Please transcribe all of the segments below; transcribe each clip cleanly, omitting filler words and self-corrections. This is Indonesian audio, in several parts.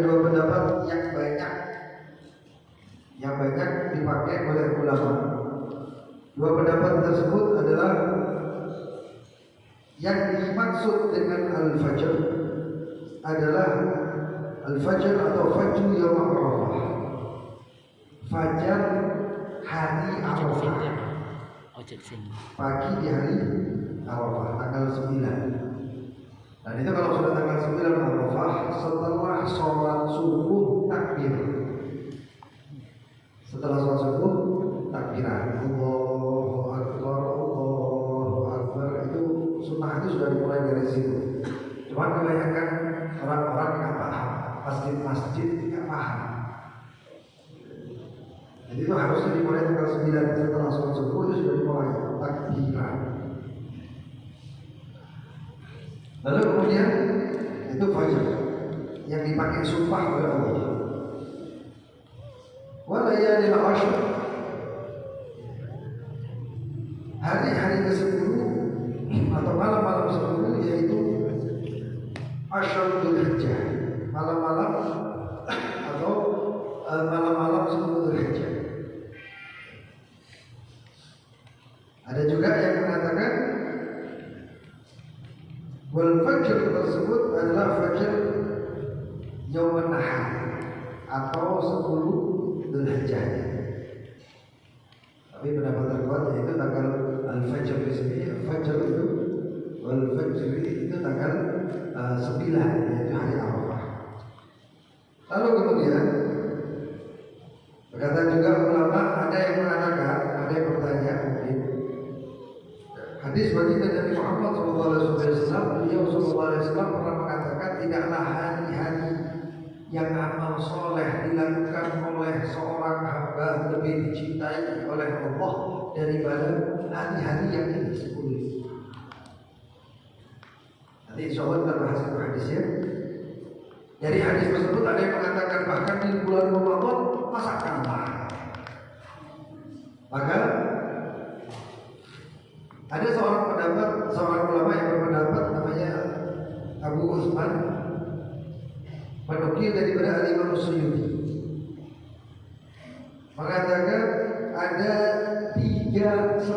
dua pendapat yang banyak dipakai oleh ulama. Dua pendapat tersebut adalah yang dimaksud dengan al-fajr adalah al-fajr atau fajr yaum Arafah. Fajar hari Arafah. Pagi di hari Arafah tanggal 9. Dan itu kalau sudah tanggal 9 Arafah, setelah sholat subuh takbir. Setelah sholat subuh takbiran, Allahu Akbar, Allahu Akbar, itu sunnah itu sudah dimulai dari situ. Cuma kebanyakan orang-orang nggak paham, masjid nggak paham. Jadi itu harusnya dimulai tanggal 9 setelah sholat subuh itu sudah dimulai takbiran. Lalu kemudian itu fajar yang dipakai sumpah oleh Allah. Walayalil ashr, hari-hari ke-10 atau malam-malam 10 yaitu Asyarul Hijjah, malam-malam atau malam-malam 10 Dzulhijjah. Ada juga yang mengatakan wal fajr tersebut adalah fajr Yaumun Nahar atau 10 Dzulhijjah. Tapi pendapat terkuat yaitu tanggal al-fajr di sini, fajr itu wal fajr itu tanggal 9 yaitu hari Arafah. Lalu kemudian berkata juga ulama, ada yang mengatakan, ada yang bertanya mungkin hadis baginda Nabi Muhammad SAW, beliau SAW pernah mengatakan tidaklah hari-hari yang amal soleh dilakukan oleh seorang hamba lebih dicintai oleh Allah daripada hari-hari yang ini 10. Nanti insya Allah kita bahas itu hadisnya. Dari hadis tersebut ada yang mengatakan bahkan di bulan Ramadan masa kalah. Maka ada seorang ulama yang berpendapat namanya Abu Utsman, menukil daripada Al-Imam Suyuti, mengatakan ada 3/10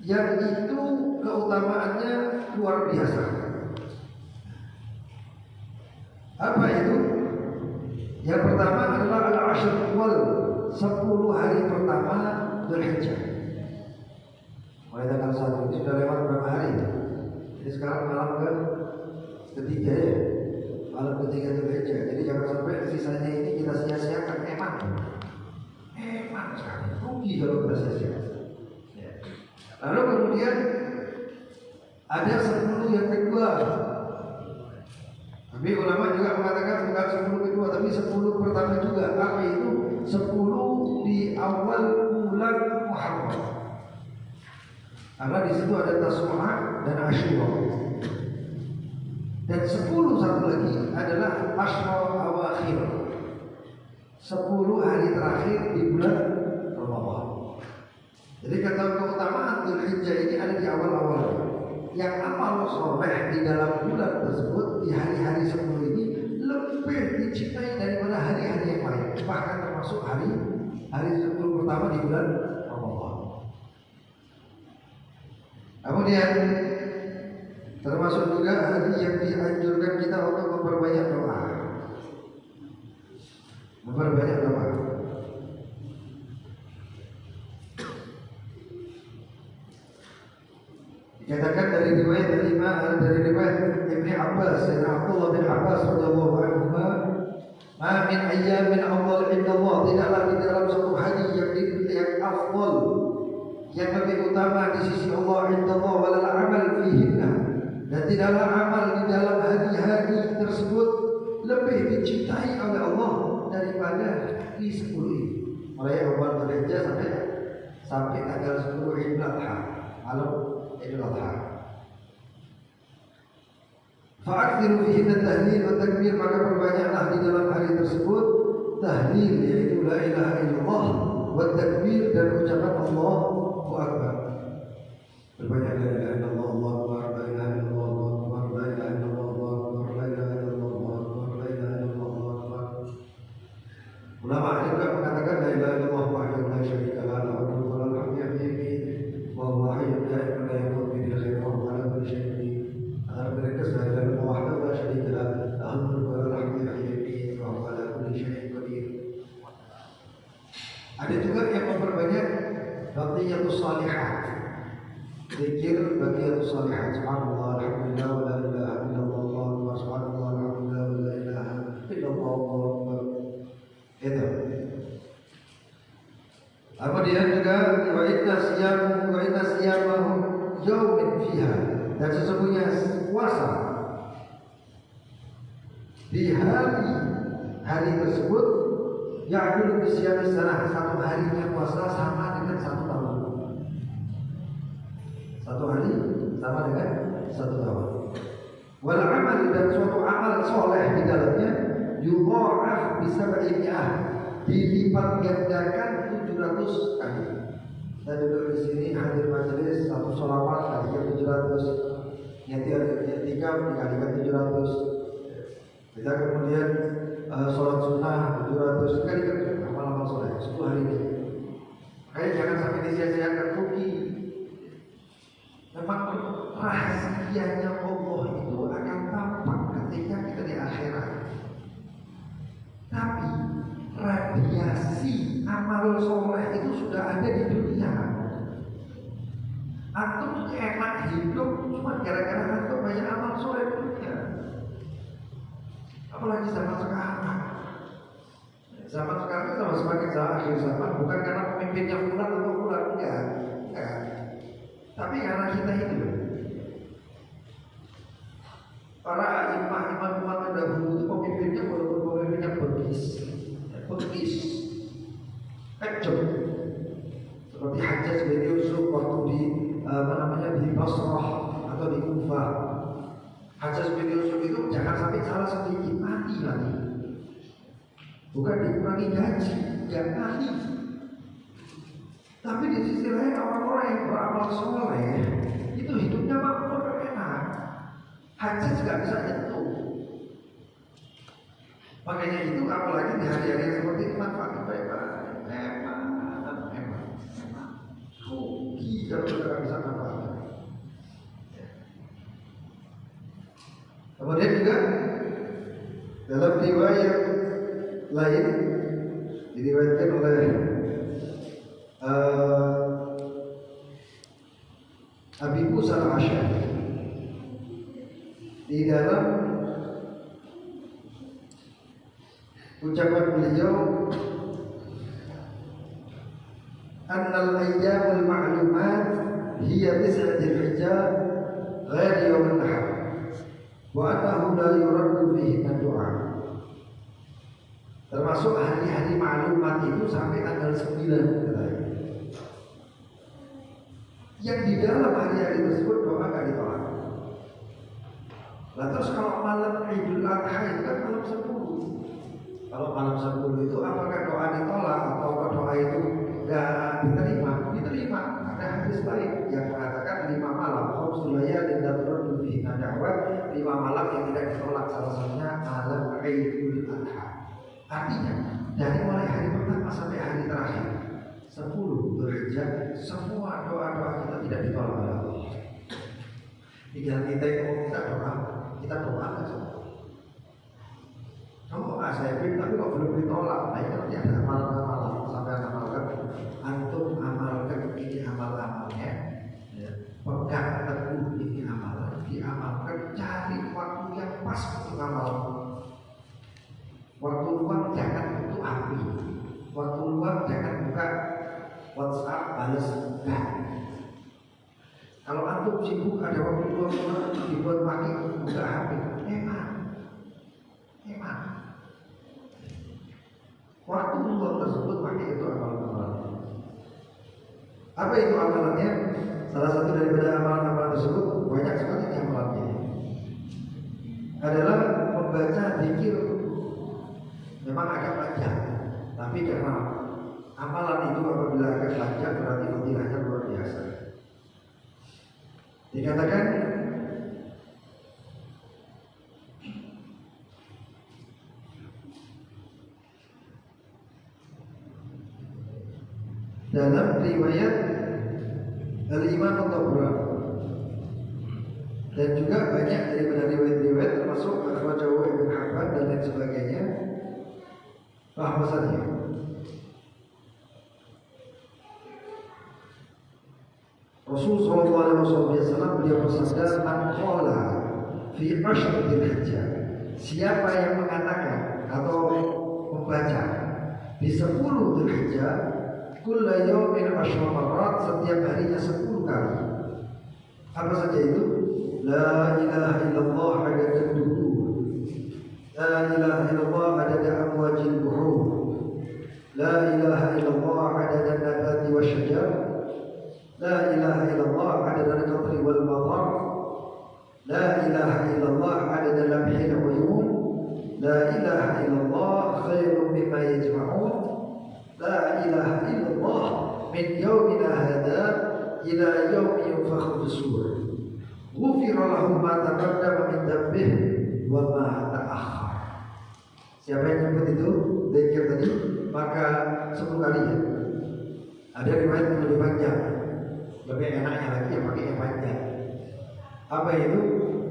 yang itu keutamaannya luar biasa. Apa itu? Yang pertama adalah al-ashr awal, 10 hari pertama Dzulhijjah. Mulai tanggal 1 ini sudah lewat berapa hari? Jadi sekarang malam ketiga ya, malam ketiga Dzulhijjah. Jadi jangan sampai sisanya ini kita sia-siakan. Emang sekali rugi kalau kita sia-siakan. Lalu kemudian ada 10 yang kedua. Tapi ulama juga mengatakan bukan 10 kedua, tapi 10 pertama juga. Apa itu? 10 di awal bulan Muharram. Karena di situ ada Tasu'a dan Asyura. Dan 10 satu lagi adalah Asyra Awakhir, 10 hari terakhir di bulan Ramadan. Jadi kata keutamaan Dzulhijjah ini ada di awal-awal. Yang amal soleh di dalam bulan tersebut di hari-hari 10 ini lebih dicintai daripada hari-hari yang lain, bahkan termasuk hari 10 pertama di bulan Ramadan. Kemudian termasuk juga hari yang dianjurkan kita untuk memperbanyak doa. Dikatakan dari riwayat Ibnu Abbas, Sayyidina Abdullah bin Abbas radhiyallahu anhu, "Ma min ayyamin afdal inda Allah", tidaklah di dalam satu hari yang afdal, yang lebih utama di sisi Allah, inda Allah wal amal fihinna, dan tidaklah amal di dalam hari-hari tersebut lebih dicintai oleh Allah daripada di 10 ini. Mulai awal Dzulhijjah sampai tanggal 10 Idul Adha, malam Idul Adha. Fa'akthiru fihi at-tahlil wa takbir, maka perbanyaklah di dalam hari tersebut tahlil, yaitu la ilaha illallah, wa takbir, dan ucapan Allahu Akbar. Berbanyak la ilaha illallah, Allahu Akbar, la ilaha illallah, Allahu Akbar, la ilaha illallah, Allahu di hari tersebut ya'dul bisyami sanah, satu harinya puasa sama dengan 1 tahun. 1 hari sama dengan 1 tahun. Wal amal, dan suatu amal soleh di dalamnya yudha'af bisa ba'idiyah, dilipat gandakan 700 kali. Saya duduk di sini hadir majelis satu sholawat kalikan 700, nyetir dikalikan 700. Kita kemudian sholat sunnah 700 kalikan amal-amal soleh 10 hari ini. Makanya jangan sampai disia-siakan rugi. Memang rahasianya Allah itu akan tampak ketika kita di akhirat. Tapi radiasi amal soleh itu sudah ada di dunia. Antum enak hidup cuma gara-gara antum banyak amal soleh di dunia. Apalagi zaman sekarang. Zaman sekarang itu sama semakin akhir zaman, bukan karena pemimpinnya fulan atau fulan, enggak. Tapi karena kita itu. Para imam terdahulu itu pemimpinnya walaupun pemimpinnya begis, kejam. Seperti Hajjaj bin Yusuf waktu di di Basrah atau di Kufah. Hajjaj bin Yusuf itu jangan sampai salah sedikit mati lagi. Bukan dikurangi gaji, enggak mati. Tapi di sisi lain orang-orang yang beramal soleh itu hidupnya makmur, enak. Hajjaj nggak bisa nyentuh. Makanya itu apalagi di hari-hari yang seperti itu manfaatnya baik-baik. Emang rugi kalau kita bisa manfaatkan. Kemudian juga dalam riwayat lain diriwayatkan oleh Abi Musa al-Asy'ari di dalam ucapan beliau, annal ayyamul ma'lumat hiya tis'atul hijjah ghair yawmin nahar wa annahu la yuraddu fihi ad-du'a. Termasuk hari-hari maklumat itu sampai tanggal 9 katanya. Yang di dalam hari-hari tersebut doa gak ditolak. Lah terus kalau malam Idul Adha itu kan malam 10. Kalau malam 10 itu apakah doa ditolak atau doa itu gak diterima? Diterima. Ada hadis lain yang mengatakan 5 malam Rasulullah dan daturun lebih da'wat, 5 malam yang tidak ditolak, salah satunya malam Idul Adha. Artinya dari mulai hari pertama sampai hari terakhir 10 Dzulhijjah, semua doa-doa kita tidak ditolak oleh Allah. Tinggal kita yang mau minta doa, kita doakan saja. Kamu saya pilih tapi kok belum ditolak. Nah itu nanti ada amalan-amalan sampai amalkan. Antum amalkan ini amal-amalnya, ya. Pegang teguh ini amalan, diamalkan, cari waktu yang pas untuk amal. Waktu luang jangan untuk api. Waktu luang jangan buka WhatsApp balas enggak. Kalau antum sibuk ada waktu luang dibuat pakai buka HP, enak. Waktu luang tersebut pakai itu amalan-amalan. Apa itu amalannya? Salah satu daripada amalan-amalan tersebut banyak sekali amalannya. Adalah membaca zikir. Memang agak panjang, tapi karena amalan itu apabila agak panjang berarti fadilahnya luar biasa. Dikatakan dalam riwayat Al-Imam At-Tabrani dan juga banyak daripada riwayat-riwayat termasuk Akhrajahu Ibnu Hibban dan lain sebagainya, bahwasanya Rasul sallallahu alaihi wasallam beliau bersabda, "Man qala fi ashr Dzulhijjah." Siapa yang mengatakan atau membaca di 10 Dzulhijjah, kullu yawmin 10 marrat, setiap harinya 10 kali. Apa saja itu? La ilaha illallah hadatul duhur, la La ilaha illallah adada nabati wa syajar, la ilaha illallah adada al-qatri wal madar, la ilaha illallah adada lamhil uyun, la ilaha illallah khairum mimma yajma'un, la ilaha illallah min yawmina hadha ila yawmi yunfakhu bis-sur. Ghufira lahu ma taqaddama min dhanbihi wa ma ta'akhkhar. Siapa yang nyebut itu zikir tadi maka 10 kali ya. Ada riwayat yang lebih panjang. Lebih enaknya lagi yang pakai yang panjang. Apa itu?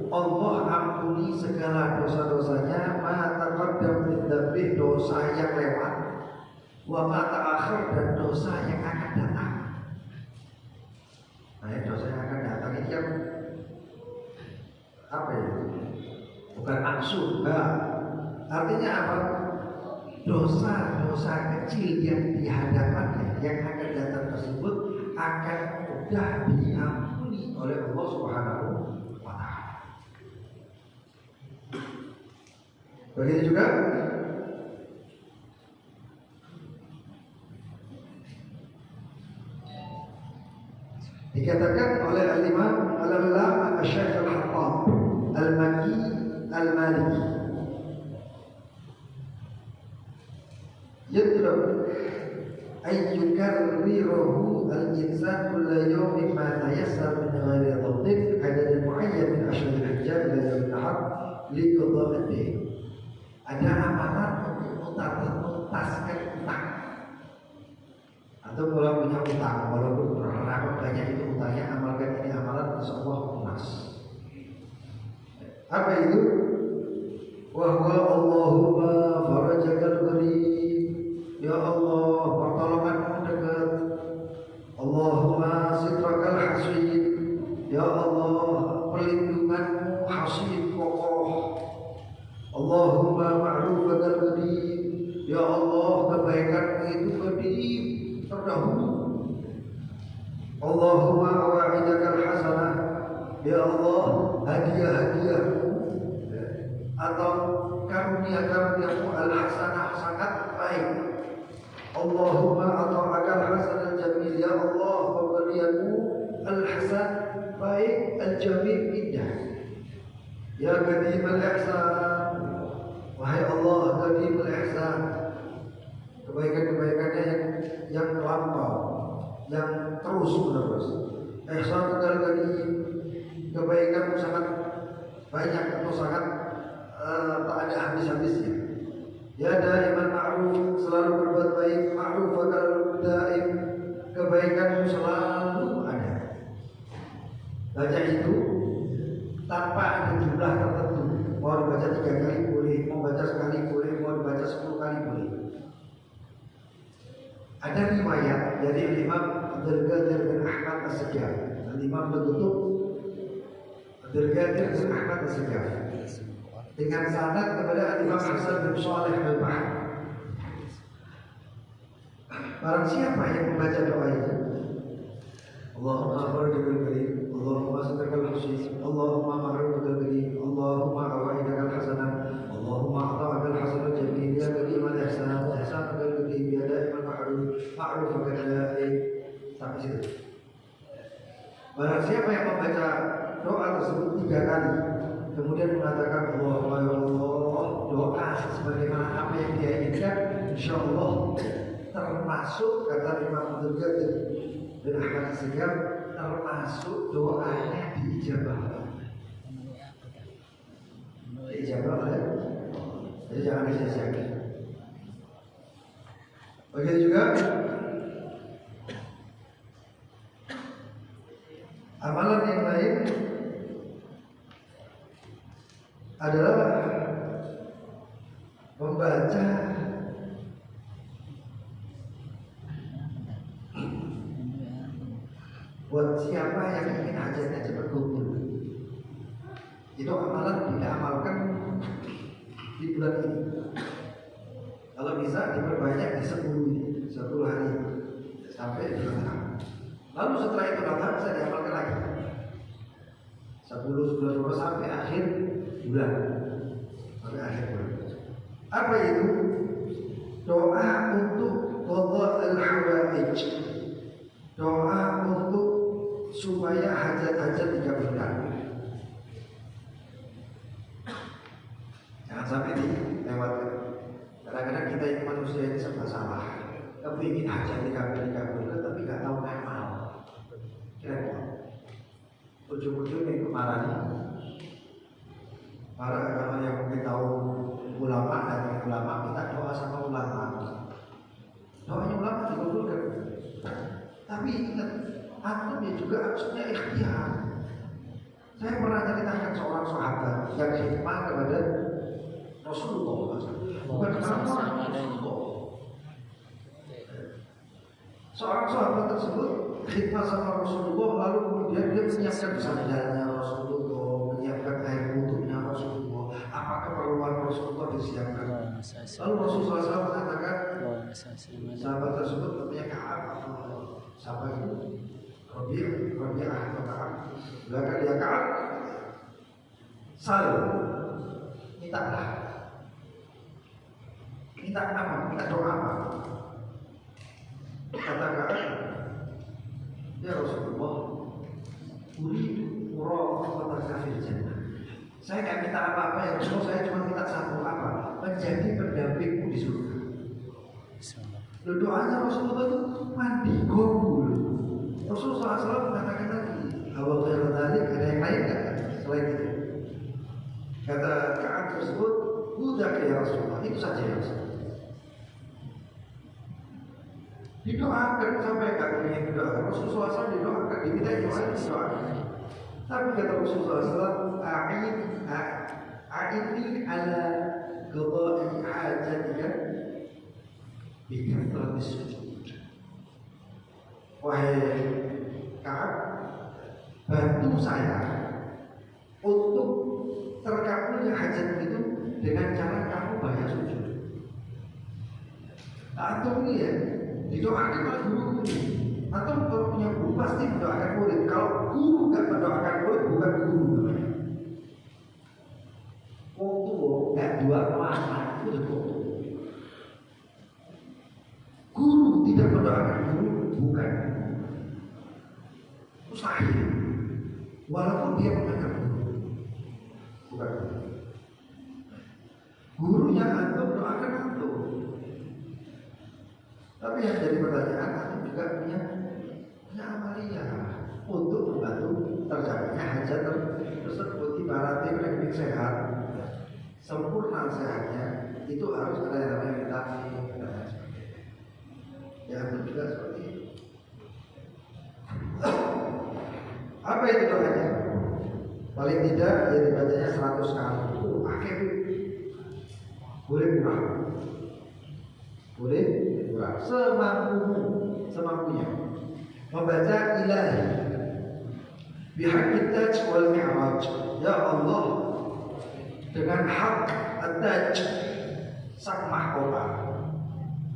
Allah ampuni segala dosa-dosanya, ma taqaddama min dhanbihi, dosa yang lewat, wa ma ta'akhkhar, dan dosa yang akan datang. Nah, dosa yang akan datang ini yang apa ya? Bukan maksud, artinya apa? Dosa-dosa kecil yang di hadapannya yang akan datang tersebut akan mudah diampuni oleh Allah Subhanahu wa Ta'ala. Begitu juga dikatakan oleh al-Imam al-Allama Asy-Syaikh Al-Hattab Al-Makki Al-Maliki, yatrab ay yukarriruhu al-insan kulla yawmin ma tayassar min ghairi dhabtin adad muayyan min ashr al-hijjah ila yawm al-nahar li qada'ati. Ada amalan untuk menuntaskan utang, atau kalau punya utang walaupun berapa banyak itu utangnya, amalkan ini amalan insyaallah lunas. Apa itu? Wa huwa Allahumma farajakal gharib, ya Allah pertolonganmu dekat. Allahumma sitrakal hasid, ya Allah perlindunganmu hasid kokoh. Allahumma ma'rufakal gharib, ya Allah kebaikanmu itu gharib, terdahulu. Allahumma awa'idakal hasanah, ya Allah hadiah-hadiahmu atau karunia-karuniamu al-hasanah sangat baik. Allahumma ata'akal hasanah jamil, ya Allah pemberianmu al-hasan baik, al-jamil indah. Ya qadimul ihsan, wahai Allah qadimul ihsan, kebaikan-kebaikannya yang terlampau, yang terus menerus. Ihsan tadi kebaikan sangat banyak atau sangat tak ada habis-habisnya. Ya daiman ma'ruf, selalu berbuat baik, ma'ruf bakal daim, kebaikanmu selalu ada. Baca itu tanpa ada jumlah tertentu. Mau dibaca 3 kali boleh, mau baca sekali boleh, mau dibaca 10 kali boleh. Ada riwayat dari Imam Abdul Qadir bin Ahmad As-Sajjad, Imam Al-Qutub Abdul Qadir bin Ahmad As-Sajjad, dengan sanad kepada Imam Hasan bin Shalih Al-Bahri. Barang siapa yang membaca doa itu, Allahumma farrijal gharib, Allahumma sitrikal hasid, Allahumma ma'rufakal gharib, Allahumma awa'idakal hasanah, Allahumma ata'akal hasanah jamil, ya qadimal ihsan, ihsanakal gharib, ya daiman ma'rufakal daim, sampai situ. Barang siapa yang membaca doa tersebut 3 kali, kemudian mengatakan Allahumma ya Allah, doa sebagaimana apa yang dia inginkan, insyaallah termasuk kata Imam Abdul Qadir bin Ahmad As-Sajjad, termasuk doanya diijabah. Diijabah ya. Jadi jangan disia-siakan. Begitu juga amalan yang lain adalah membaca buat siapa yang ingin hajatnya cepat kabul. Itu amalan tidak amalkan di bulan ini. Kalau bisa diperbanyak di 10 hari sampai bulan Ramadan. Lalu setelah itu Ramadan bisa diamalkan lagi 10 sampai akhir bulan, sampai akhir bulan. Apa itu? Doa untuk hajat 3 bulan. Jangan sampai dilewatkan. Kadang-kadang kita ini manusia ini serba salah. Kepingin hajat 3 bulan tapi nggak tahu amal. Kira-kira ujung-ujungnya kemarahan. Para agama yang mungkin tahu ulama dan ulama minta doa sama ulama. Doanya ulama dikabulkan. Tapi ingat, antum ya juga harusnya ikhtiar. Saya pernah ceritakan seorang sahabat yang khidmah kepada Rasulullah, bukan Rasulullah. Seorang sahabat tersebut khidmah sama Rasulullah, lalu kemudian dia menyiapkan sandalnya Rasulullah, menyiapkan air wudhunya Rasulullah, apa keperluan Rasulullah disiapkan. Lalu Rasulullah SAW mengatakan, sahabat tersebut namanya Ka'ab, sahabat itu Rabi'ah atau Ka'ab. Belakang dia Ka'ab, sal, mintalah, minta apa? Minta doa apa? Kata Ka'ab, ya Rasulullah, uridu murafaqataka fil jannah. Saya nggak minta apa-apa ya Rasulullah, saya cuma minta satu apa? Menjadi pendampingmu di surga. Doanya Rasulullah itu mandi kabul. Rasulullah SAW mengatakan lagi, awal khairat tadi ada yang lain nggak selain itu? Kata Ka'ab tersebut, udah ya Rasulullah, itu saja ya Rasulullah. Didoakan sampai kakinya didoakan. Rasulullah SAW didoakan, diminta didoakan. Tapi kata Rasulullah SAW, a'inni ala qada'i hajatika bikathrati sujud. Wahai Ka'ab, bantu saya untuk terkabulnya hajat itu dengan cara kamu banyak sujud. Antum ini ya didoakan oleh guru ini. Antum kalau punya guru pasti mendoakan murid. Kalau guru nggak mendoakan murid, bukan guru namanya. Wong tua nggak doa anak itu udah tua. Guru tidak mendoakan guru, bukan mustahil. Walaupun dia menganggap guru, bukan gurunya antum doakan antum. Tapi yang jadi pertanyaan, antum juga punya amalia untuk membantu tercapainya hajat tersebut. Ibaratnya klinik sehat, sempurna sehatnya itu harus ada yang namanya vitamin dan lain sebagainya. Ya antum juga seperti itu. Apa itu doanya? Paling tidak ya dibacanya 100 kali. Akhirnya boleh kurang, boleh kurang semampunya. Membaca ilahi bihaqqit taj wal mi'raj. Ya Allah, dengan hak at-taj sang mahkota,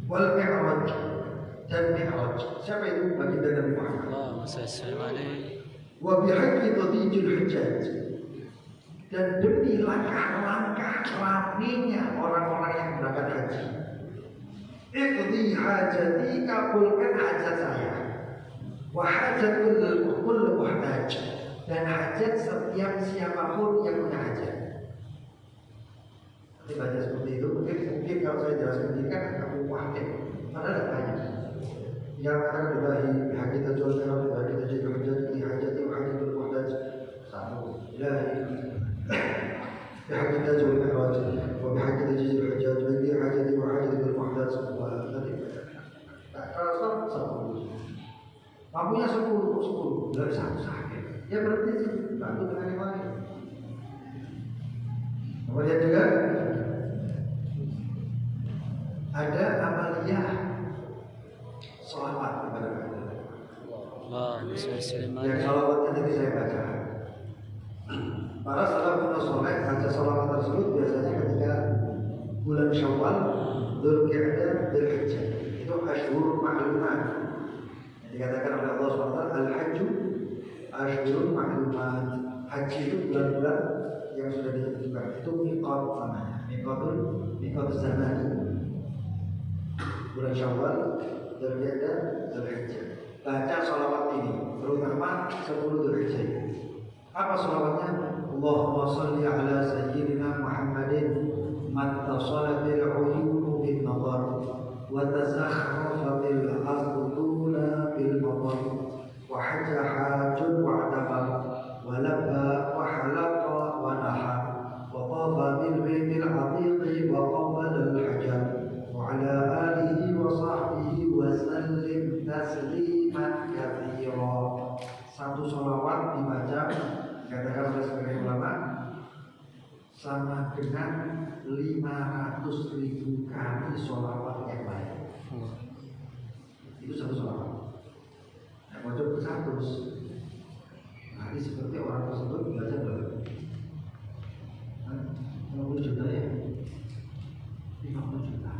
wal mi'raj dan mi'raj. Siapa itu? Baginda Nabi Muhammad. Allahumma shalli alaihi. Wa bihaqqi tadijul hujjaj, dan demi langkah-langkah ramainya orang-orang yang berangkat haji. Iqdi hajati, kabulkan hajat saya. Wa hajatul kull muhtaj, dan hajat setiap siapapun yang punya hajat. Nanti baca seperti itu, mungkin kalau saya jelaskan ini kan kamu wahid, padahal banyak. Yang akan dibahi hak kita jual merah, bagi kita jadi hajat, di hajati wa hajatul muhtaj. Satu, ilahi hak kita jual merah, bagi kita jadi hajat, bagi hajati wa hajatul muhtaj. Nanti kalau satu mampunya 10 dari satu sakit, ya berarti bantu dengan yang lain. Kemudian juga ada amaliyah sholawat kepada Allah. Yang sholawatnya tadi saya baca. Para salafun soleh baca sholawat tersebut biasanya ketika bulan Syawal, Dzulqa'dah, Dzulhijjah. Itu asyhurul ma'lumat. Dikatakan oleh Allah SWT, Al-Hajju Ashurun Ma'lumat. Haji itu bulan-bulan yang sudah ditentukan. Itu miqat namanya, miqatul zaman. Bulan Syawal, Dzulqa'dah, Dzulhijjah. Baca sholawat ini, terutama 10 Dzulhijjah. Apa salawatnya? Allahumma salli ala sayyidina Muhammadin mattasalatil uyunu bin nadar wa tazakhrafatil arduna bil madar wa hajja hajjun wa adaba wa labba wa halaqa wa naha wa tafa bil baytil atiqi wa qabbala al hajar wa ala alihi wa sahbihi wa sallim tasliman katsira. Satu sholawat dibaca katakan oleh sebagian ulama sama dengan 500.000 kali sholawat yang baik. Itu satu sholawat. Yang wajib bersatu. Nah, ini seperti orang tersebut baca berapa? 50 juta ya? 50 juta.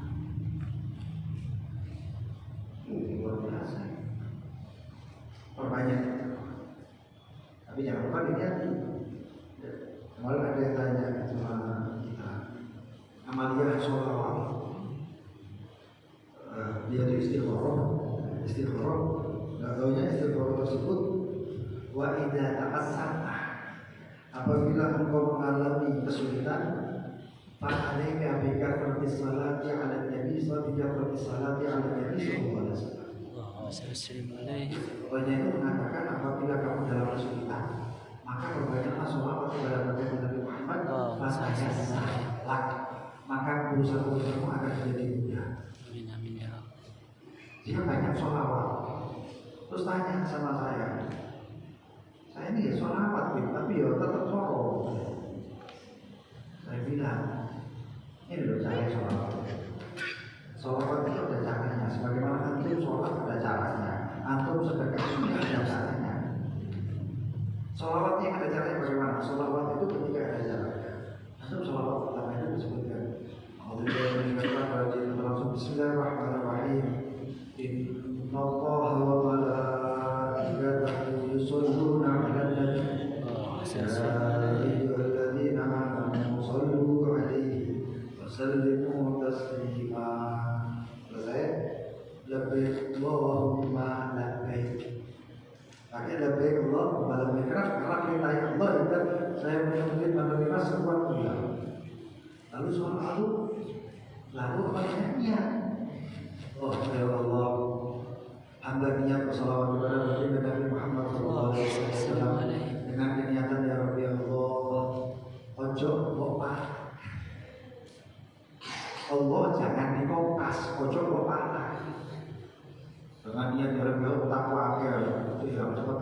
Luar biasa. Perbanyak. Tapi jangan lupa dilihat. Kemarin ada yang tanya sama kita, amaliyah sholawat. Dia itu istikharah. Nggak tahunya istikharah tersebut wa idza taqassata. Apabila engkau mengalami kesulitan, fa'alaika bi kathrati salati 'ala nabi sallallahu alaihi wasallam. Pokoknya itu mengatakan apabila kamu dalam kesulitan, maka perbanyaklah sholawat kepada Nabi Muhammad, maka urusan-urusanmu akan menjadi mudah. Amin ya. Jika banyak sholawat, terus tanya sama saya ini ya sholawat, tapi ya tetap sholawat. Saya bilang, ini loh saya sholawat. Sholawat itu ada caranya, sebagaimana antum sholat ada caranya, antum sedekah sunnah ada caranya. Sholawat yang ada caranya bagaimana? Sholawat itu ketika ada caranya. Antum sholawat pertama itu disebutkan. Langsung Bismillahirrahmanirrahim. Innallaha wa malaikatahu yusholluna 'alan nabi. Ya ayyuhalladzina amanu shallu 'alaihi wa sallimu taslima. Labbaik Allahumma labbaik. Pakai labbaik Allahumma labbaik. Karena perintah Allah itu saya menerima semua kuliah. Lalu soal lalu apa niat? Oh ya Allah, hamba niat bersalawat kepada Nabi Muhammad SAW dengan niatan ya Rabbi Allah. Ojo lupa. Allah jangan dikopas, ojo lupa. Dengan niat ya Rabbi Allah takwa akhir itu yang cepat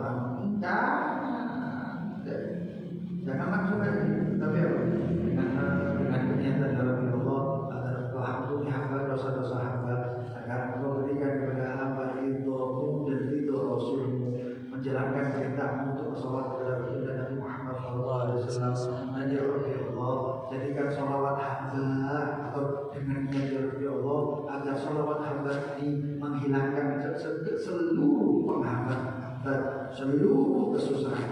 jangan langsung aja, tapi dengan niatan ya Rabbi Allah agar Engkau ampuni hamba dosa-dosa hamba, agar Engkau berikan kepada hamba ridho-Mu dan ridho Rasul-Mu, menjalankan perintah-Mu untuk bersolawat kepada Nabi Muhammad SAW. Dan ya Rabbi Allah, jadikan sholawat hamba atau dengan niat ya Rabbi Allah agar sholawat hamba ini menghilangkan seluruh penghambat dan seluruh kesusahan,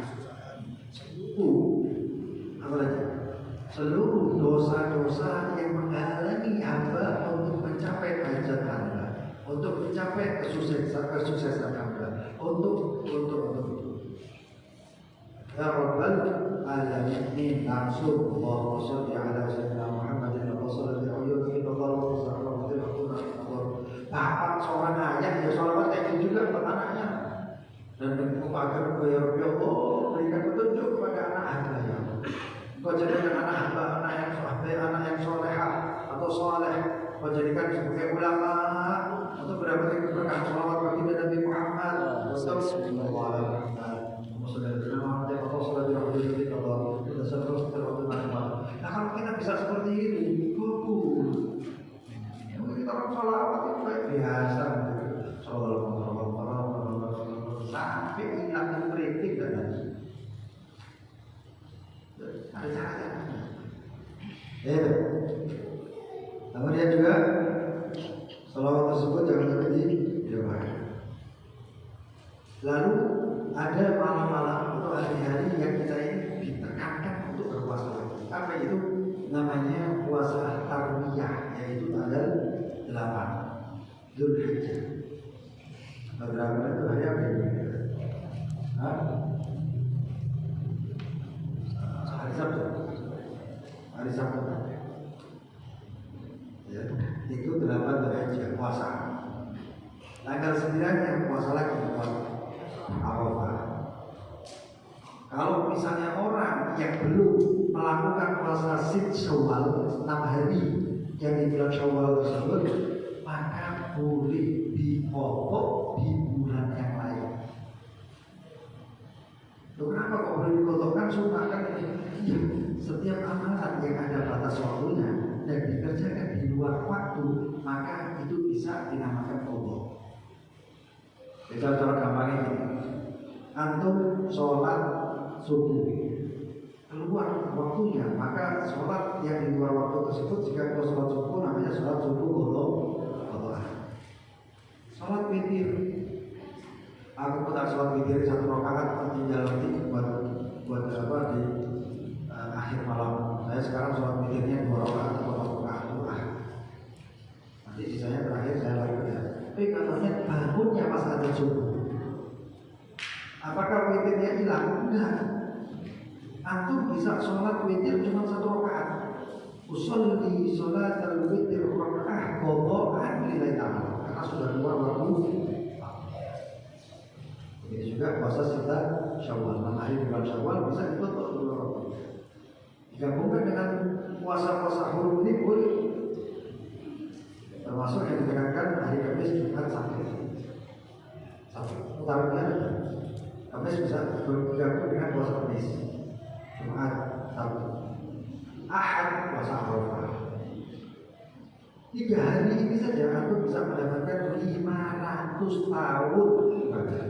seluruh dosa-dosa yang menghalangi hamba untuk mencapai hajat hamba, untuk mencapai kesuksesan hamba, untuk ya Rabbal alamin. Langsung Allahumma shalli ala sayyidina Muhammadin wa sallallahu alaihi wasallam. Bapak seorang ayah ya sholawat kayak juga buat anaknya. Dan agar ya Allah berikan petunjuk kepada anak hamba ya. Kau jadikan anak hamba anak yang solehah atau soleh. Kau jadikan sebagai ulama untuk mendapatkan keberkahan sholawat bagi Nabi Muhammad sallallahu alaihi wasallam. Nah kalau kita bisa seperti itu, kita orang sholawat itu baik biasa, sampai hilang kritik dan lagi. Ada caranya. Kemudian juga sholawat tersebut jangan sampai dilupakan. Lalu ada malam-malam atau hari-hari yang kita ini ditekankan untuk berpuasa lagi. Apa itu? Namanya puasa tarbiyah, yaitu tanggal 8 Dzulhijjah. Berapa itu hari apa ini? hari Sabtu. Ya, itu 8 Dzulhijjah puasa. Tanggal 9 yang puasa lagi puasa Arafah. Kalau misalnya orang yang belum melakukan puasa Sit Syawal 6 hari yang di bulan Syawal tersebut, maka boleh dipotong di bulan yang lain. Loh, kenapa kok boleh dipotongkan? Sunnah kan iya, setiap amalan yang ada batas waktunya dan dikerjakan di luar waktu, maka itu bisa dinamakan qadha. Cara gampangnya ini, antum sholat subuh keluar waktunya, maka sholat yang di luar waktu tersebut, jika kita sholat subuh namanya sholat subuh qadha. Sholat witir, aku pernah sholat witir 1 rakaat tinggal nanti buat apa di akhir malam. Saya sekarang sholat witirnya 2 rakaat atau 4 rakaat doa. Nanti sisanya terakhir saya lakukan. Tapi katanya bangunnya pas ada subuh. Apakah witirnya hilang? Enggak. Antum bisa sholat witir cuma 1 rakaat. Usolli sholat al-witir rakaat qadha'an lillahi ta'ala. Karena sudah keluar waktu. Ini juga puasa Sita Syawal, 6 hari bulan Syawal bisa ditutup dulu waktu. Digabungkan dengan puasa-puasa huruf ini boleh. Termasuk yang ditekankan hari Kamis, Jumat, Sabtu. Utamanya Kamis bisa bergabung dengan puasa Kamis, Jumat, Sabtu, Ahad, puasa Arafah. 3 hari ini saja aku bisa mendapatkan 500 tahun ibadah.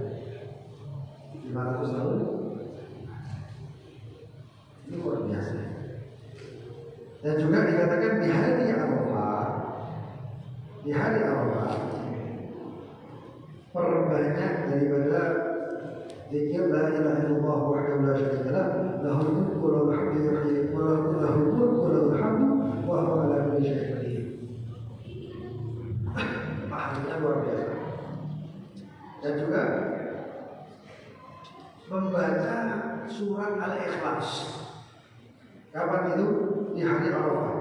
500 tahun ini luar biasa. Dan juga dikatakan di hari Arafah perbanyak daripada zikir la ilaha illallah wahdahu la syarika lah, lahul mulku wa lahul hamdu yuhyi wa lahul mulku wa lahul hamdu wa huwa ala kulli syai'in qadir. Pahalanya luar biasa. Dan juga membaca surat Al-Ikhlas. Kapan itu? Di hari Arafah.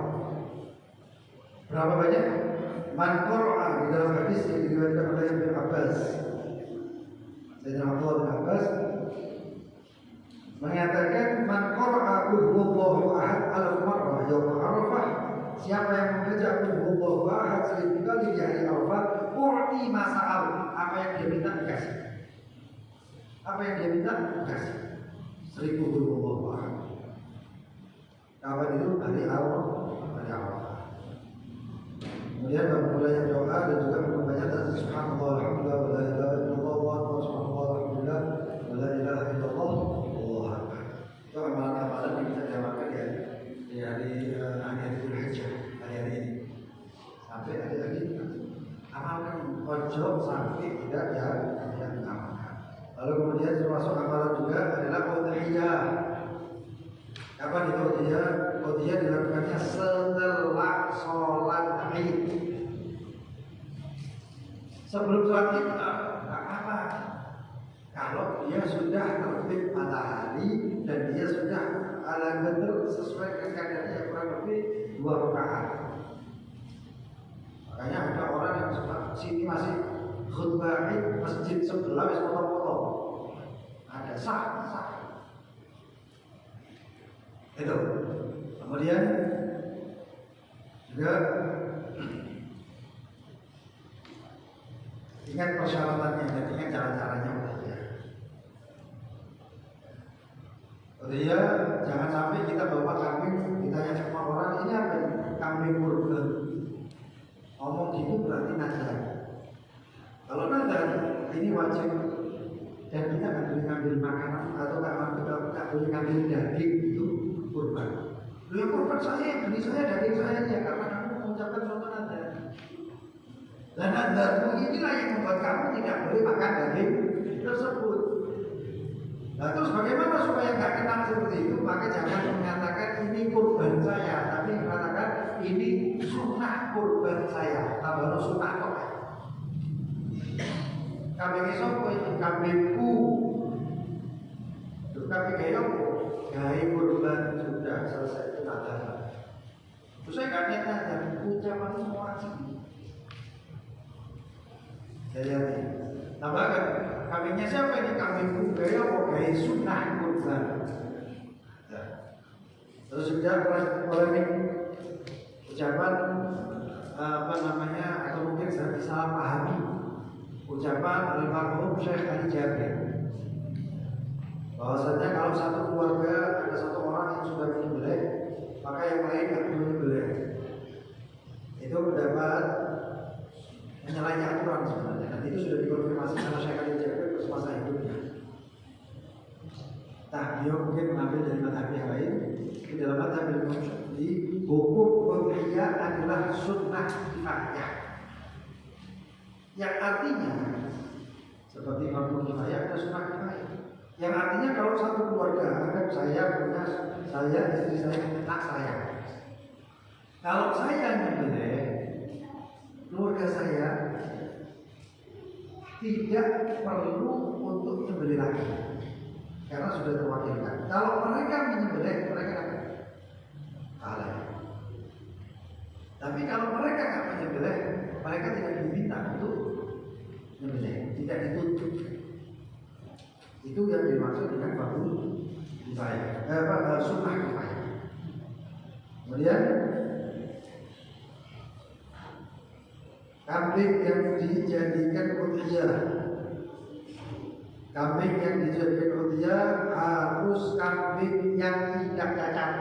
Berapa banyak? Man qara'a, di dalam hadis yang diriwayatkan oleh Ibnu Abbas, Sayyidina Abdullah bin Abbas mengatakan, man qara'a qul huwallahu ahad al-marrah yaum Arafah, siapa yang membaca qul huwallahu ahad 1000 kali di hari Arafah, u'ti ma sa'al, apa yang dia minta dikasih. Apa yang dia minta dikasih. 1000 qul huwallahu ahad. Kapan itu? Hari Arafah. Kemudian memulai doa dan juga membaca subhanallah alhamdulillah wa la ilaha illallah wa subhanallah alhamdulillah wa la ilaha illallah wallahu akbar. Itu amalan-amalan yang kita jalankan di hari Dzulhijjah, hari-hari ini. Sampai hari-hari amalkan, ojo sampai tidak diamalkan. Lalu kemudian termasuk amalan juga adalah udhiyah. Kapan itu udhiyah? Udhiyah dilakukannya setelah sholat Id. Sebelum sholat Id tak apa. Kalau dia sudah terbit matahari dan dia sudah ala betul sesuai dengan kadarnya kurang lebih 2 rakaat. Makanya ada orang yang suka sini masih khutbah Id masjid sebelah wis potong-potong. Ada sah. Itu. Kemudian juga ingat persyaratannya dan ingat cara-caranya udhiyah. Udhiyah jangan sampai kita bawa kambing, ditanya sama orang ini apa? Kambing kurban. Ngomong gitu berarti nadar. Kalau nadar ini wajib dan kita nggak boleh ngambil makanan atau nggak boleh ngambil daging itu kurban. Lu yang kurban saya, beli saya daging saya ya karena kamu mengucapkan suatu nadar. Dan nadarmu inilah yang membuat kamu tidak boleh makan daging tersebut. Nah terus bagaimana supaya nggak kena seperti itu? Maka jangan mengatakan ini kurban saya, tapi mengatakan ini sunnah kurban saya. Tambah sunnah kok. Kambing sopo itu kambingku. Kambing kayak gawe kurban sudah selesai itu nadar. kiamat itu semua wajib. Saya tambahkan, kambingnya siapa ini? Kambing budaya pokoknya sunnah kurban. Terus juga polemik ucapan atau mungkin saya salah pahami ucapan almarhum Syekh Ali Jabir, bahwasanya kalau satu keluarga ada satu orang yang sudah menyembelih, maka yang lain tidak perlu menyembelih. Itu pendapat menyalahi aturan sebenarnya, dan itu sudah dikonfirmasi sama Syekh Ali Jabir semasa hidupnya. Nah, beliau mungkin mengambil dari madhab yang lain. Di dalam madhab Imam Syafi'i, hukum udhiyah adalah sunnah kifayah, yang artinya seperti fardu kifayah ada sunnah kifayah, yang artinya kalau satu keluarga, anggap saya punya istri saya, anak saya, kalau saya nyembelih, keluarga saya tidak perlu untuk menyembelih lagi karena sudah terwakilkan. Kalau mereka menyembelih, mereka akan kalah. Tapi kalau mereka nggak menyembelih, mereka tidak diminta untuk menyembelih, tidak dituntut. Itu yang dimaksud dengan fardu kifayah, sunnah kifayah. Kemudian kambing yang dijadikan udhiyah. Kambing yang dijadikan udhiyah harus kambing yang tidak cacat.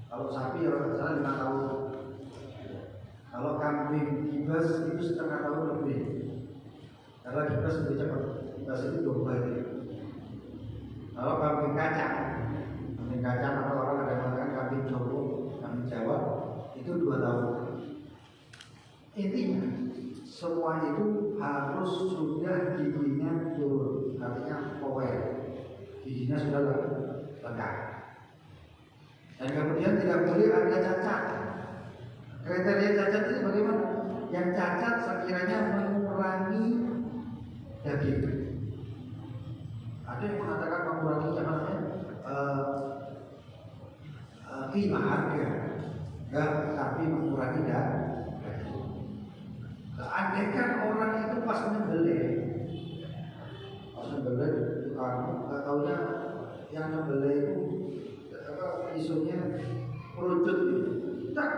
Kalau sapi orang salah 5 tahun. Kalau kambing kibas itu setengah tahun lebih. Karena kibas lebih cepat. Kibas itu 2 hari. Kalau kambing kacang atau orang ada mengatakan kambing Jawa, kambing Jawa itu 2 tahun. Intinya semua itu harus sudah giginya turun, artinya power, giginya sudah lengkap. Dan kemudian tidak boleh ada cacat. Kriteria cacat itu bagaimana? Yang cacat sekiranya mengurangi daging. Ada yang mengatakan mengurangi kima harga, enggak, tapi mengurangi daging. Andaikan orang itu pas menyembelih, nggak taunya yang nyembelih itu isunya kerucut, tak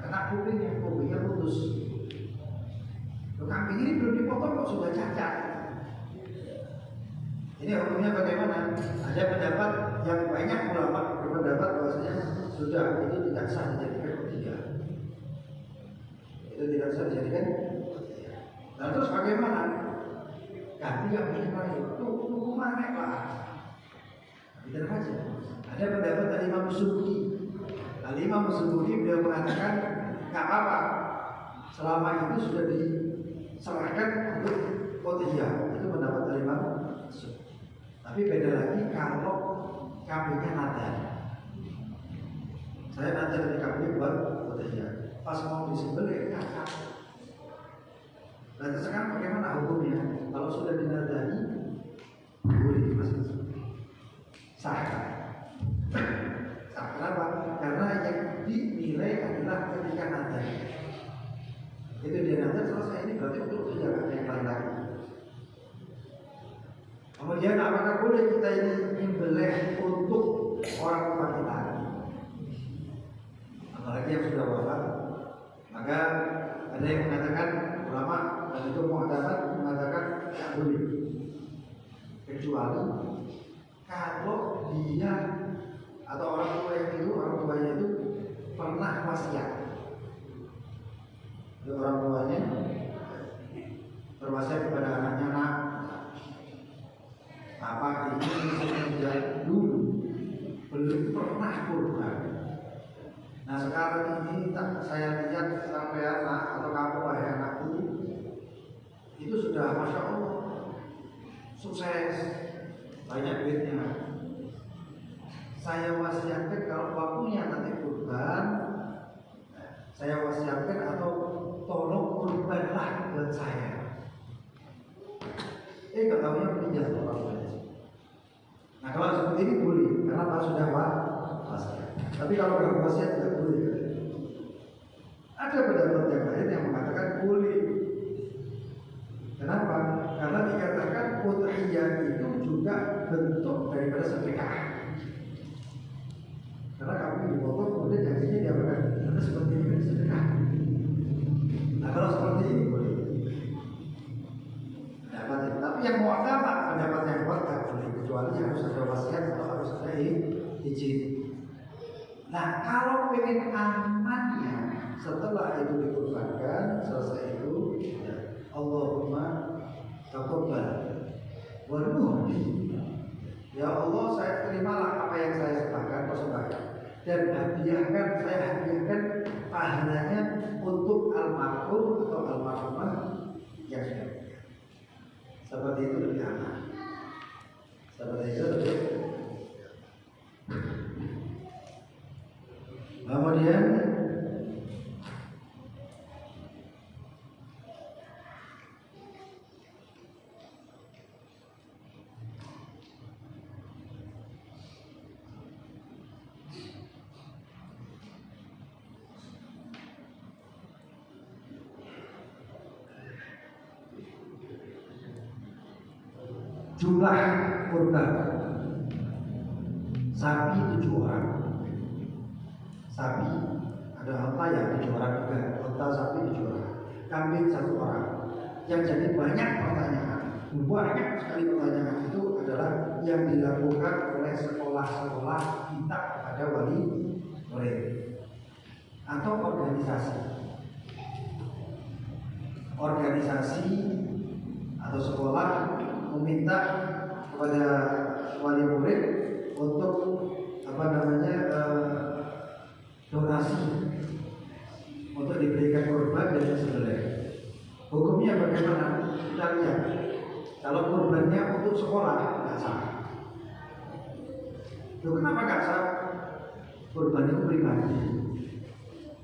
kena kupingnya putus. Kambing ini belum dipotong kok sudah cacat. Ini hukumnya bagaimana? Ada pendapat yang banyak ulama berpendapat bahwasanya sudah itu tidak sah dijadikan udhiyah. Itu tidak sah dijadikan. Nah terus bagaimana? Ganti yang punya lain. Tuh mana pak? Tidak aja. Ada pendapat dari Imam Subuki. Imam Subuki beliau mengatakan nggak apa-apa selama itu sudah diserahkan untuk udhiyah. Itu pendapat dari Imam Subuki. Tapi beda lagi kalau kambingnya nadar. Saya nadar di kambing buat udhiyah. Pas mau disembelih cacat. Dan sekarang bagaimana hukumnya? Kalau sudah dinadari, boleh masuk. Sah. Kenapa? Karena yang dinilai adalah ketika nadar. Itu dia nadar selesai, ini berarti untuk udhiyah, ada yang lain lagi. Kemudian apakah boleh kita ini menyembelih untuk orang tua kita? Apalagi yang sudah wafat. Maka ada yang mengatakan ulama dan itu mengatakan tidak boleh, kecuali kalau dia atau orang tuanya itu pernah wasiat. Jadi orang tuanya berwasiat kepada anaknya, nak, apa ini sejak dulu belum pernah kurban. Nah sekarang ini saya lihat sampai anak atau kamu wahai anakku itu sudah masya Allah sukses, banyak duitnya. Saya wasiatkan kalau waktunya nanti kurban, saya wasiatkan atau tolong kurbanlah buat saya. Nggak tahunya meninggal orang tuanya. Nah kalau seperti ini boleh, karena Pak sudah wasiat. Tapi kalau berwasiat tidak boleh. Ada pendapat yang lain yang mengatakan boleh. Kenapa? Karena dikatakan udhiyah itu juga bentuk daripada sedekah. Karena kami dipotong kemudian janjinya diapakan? Karena seperti ini sedekah. Nah kalau seperti ini boleh. Tapi yang mu'tamad, pendapat yang kuat tak boleh, kecuali harus ada wasiat atau harus ada izin. Nah kalau pengen aman ya, setelah itu dikurbankan, selesai itu ya, Allahumma taqabbal wa nuhdi. Ya Allah, saya terimalah apa yang saya persembahkan dan saya hadiahkan pahalanya untuk almarhum atau almarhumah yang sudah. Seperti itu lebih aman. Seperti itu lebih. Kemudian jumlah kurban sapi 7 orang. Sapi ada unta ya 7 orang juga. Unta sapi 7 orang. Kambing 1 orang. Yang jadi banyak pertanyaan, banyak sekali pertanyaan itu adalah yang dilakukan oleh sekolah-sekolah kita kepada wali murid atau organisasi atau sekolah meminta kepada wali murid untuk donasi untuk diberikan kurban dan sebagainya. Hukumnya bagaimana? Kita lihat. Kalau kurbannya untuk sekolah nggak sah. Loh, kenapa nggak sah? Kurban itu pribadi.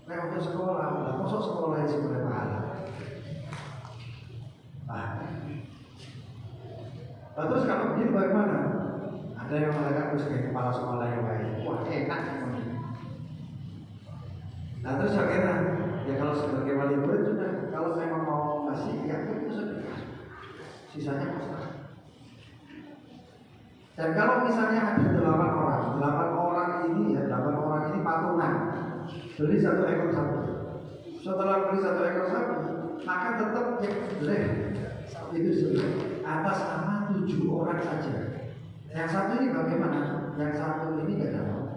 Nah untuk sekolah, masuk sekolah yang sebenarnya pahala. Nah, terus kalau begini bagaimana? Ada yang mengatakan sebagai kepala sekolah yang baik, wah enak. Nah terus bagaimana? Ya kalau sebagai wali murid sudah, kalau memang mau ngasih, ya itu sudah. Sisanya masalah. Dan kalau misalnya ada 8 orang ini patungan beli 1 ekor sapi. Setelah beli 1 ekor sapi, maka tetap yang boleh itu sudah atas nama 7 orang saja. Yang satu ini bagaimana? Yang satu ini tidak dapat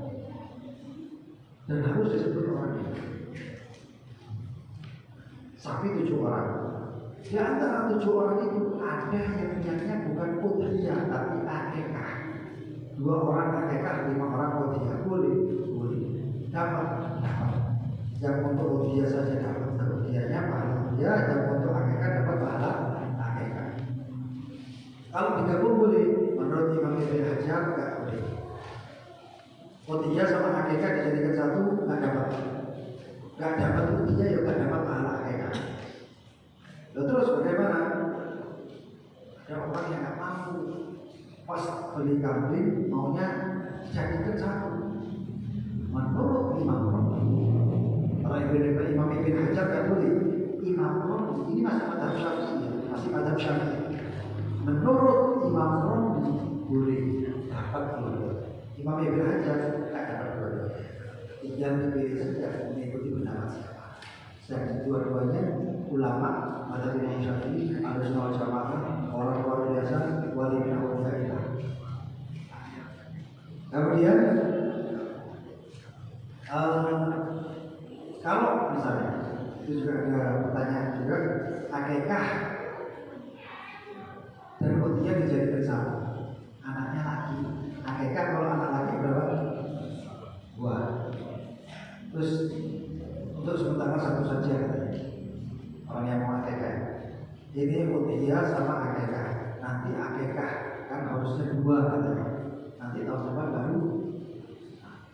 dan harus disebut orang ini. Sapi 7 orang. Di antara 7 orang itu ada yang niatnya bukan udhiyah tapi akikah. 2 orang akikah, 5 orang udhiyah. Boleh. Dapat. Yang untuk udhiyah saja dapat udhiyahnya pahala udhiyah, yang untuk akikah dapat pahala akikah. Kalau digabung boleh. Menurut Imam Ibn Hajar tidak boleh. Udhiyah sama akikah dijadikan satu nggak dapat udhiyah ya nggak dapat pahala akikah. Lalu terus bagaimana? Ada orang yang nggak mampu, pas beli kambing maunya dijadikan satu. Menurut Imam Ibn Hajar nggak boleh. Imam ini masih madhab Syafi'i. Menurut Imam Romli boleh dapat dua. Imam Ibn Hajar nggak dapat dua. Yang dipilih saja mengikuti pendapat siapa. Dan dua-duanya ulama madhab Imam Syafi'i, Ahlussunnah wal Jamaah, orang luar biasa, wali min awliyaillah. Kemudian kalau misalnya itu juga ada pertanyaan juga, akikah dan udhiyah dijadikan satu, anaknya laki. Akikah kalau anak laki berapa? 2. Terus untuk sementara satu saja orang yang mau akikah. Ini udhiyah sama akikah. Nanti akikah kan harusnya 2 katanya. Nanti tahun depan baru.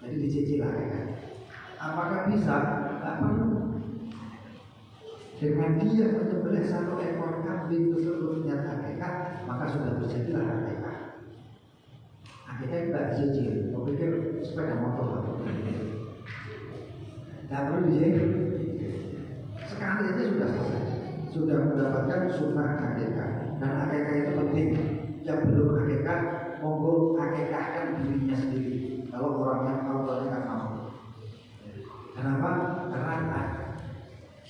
Jadi dicicil akikah. Apakah bisa? Tidak perlu. Dengan dia menyembelih 1 ekor kambing tersebut niat akikah, maka sudah terjadilah akikah. Akikah tidak dicicil. Kau pikir sepeda motor? Tidak perlu dicicil. sekali aja sudah selesai, sudah mendapatkan sunnah akikah. Dan akikah itu penting. Yang belum akikah, monggo akikahkan dirinya sendiri. Kalau orangnya nggak mau. Kenapa? Karena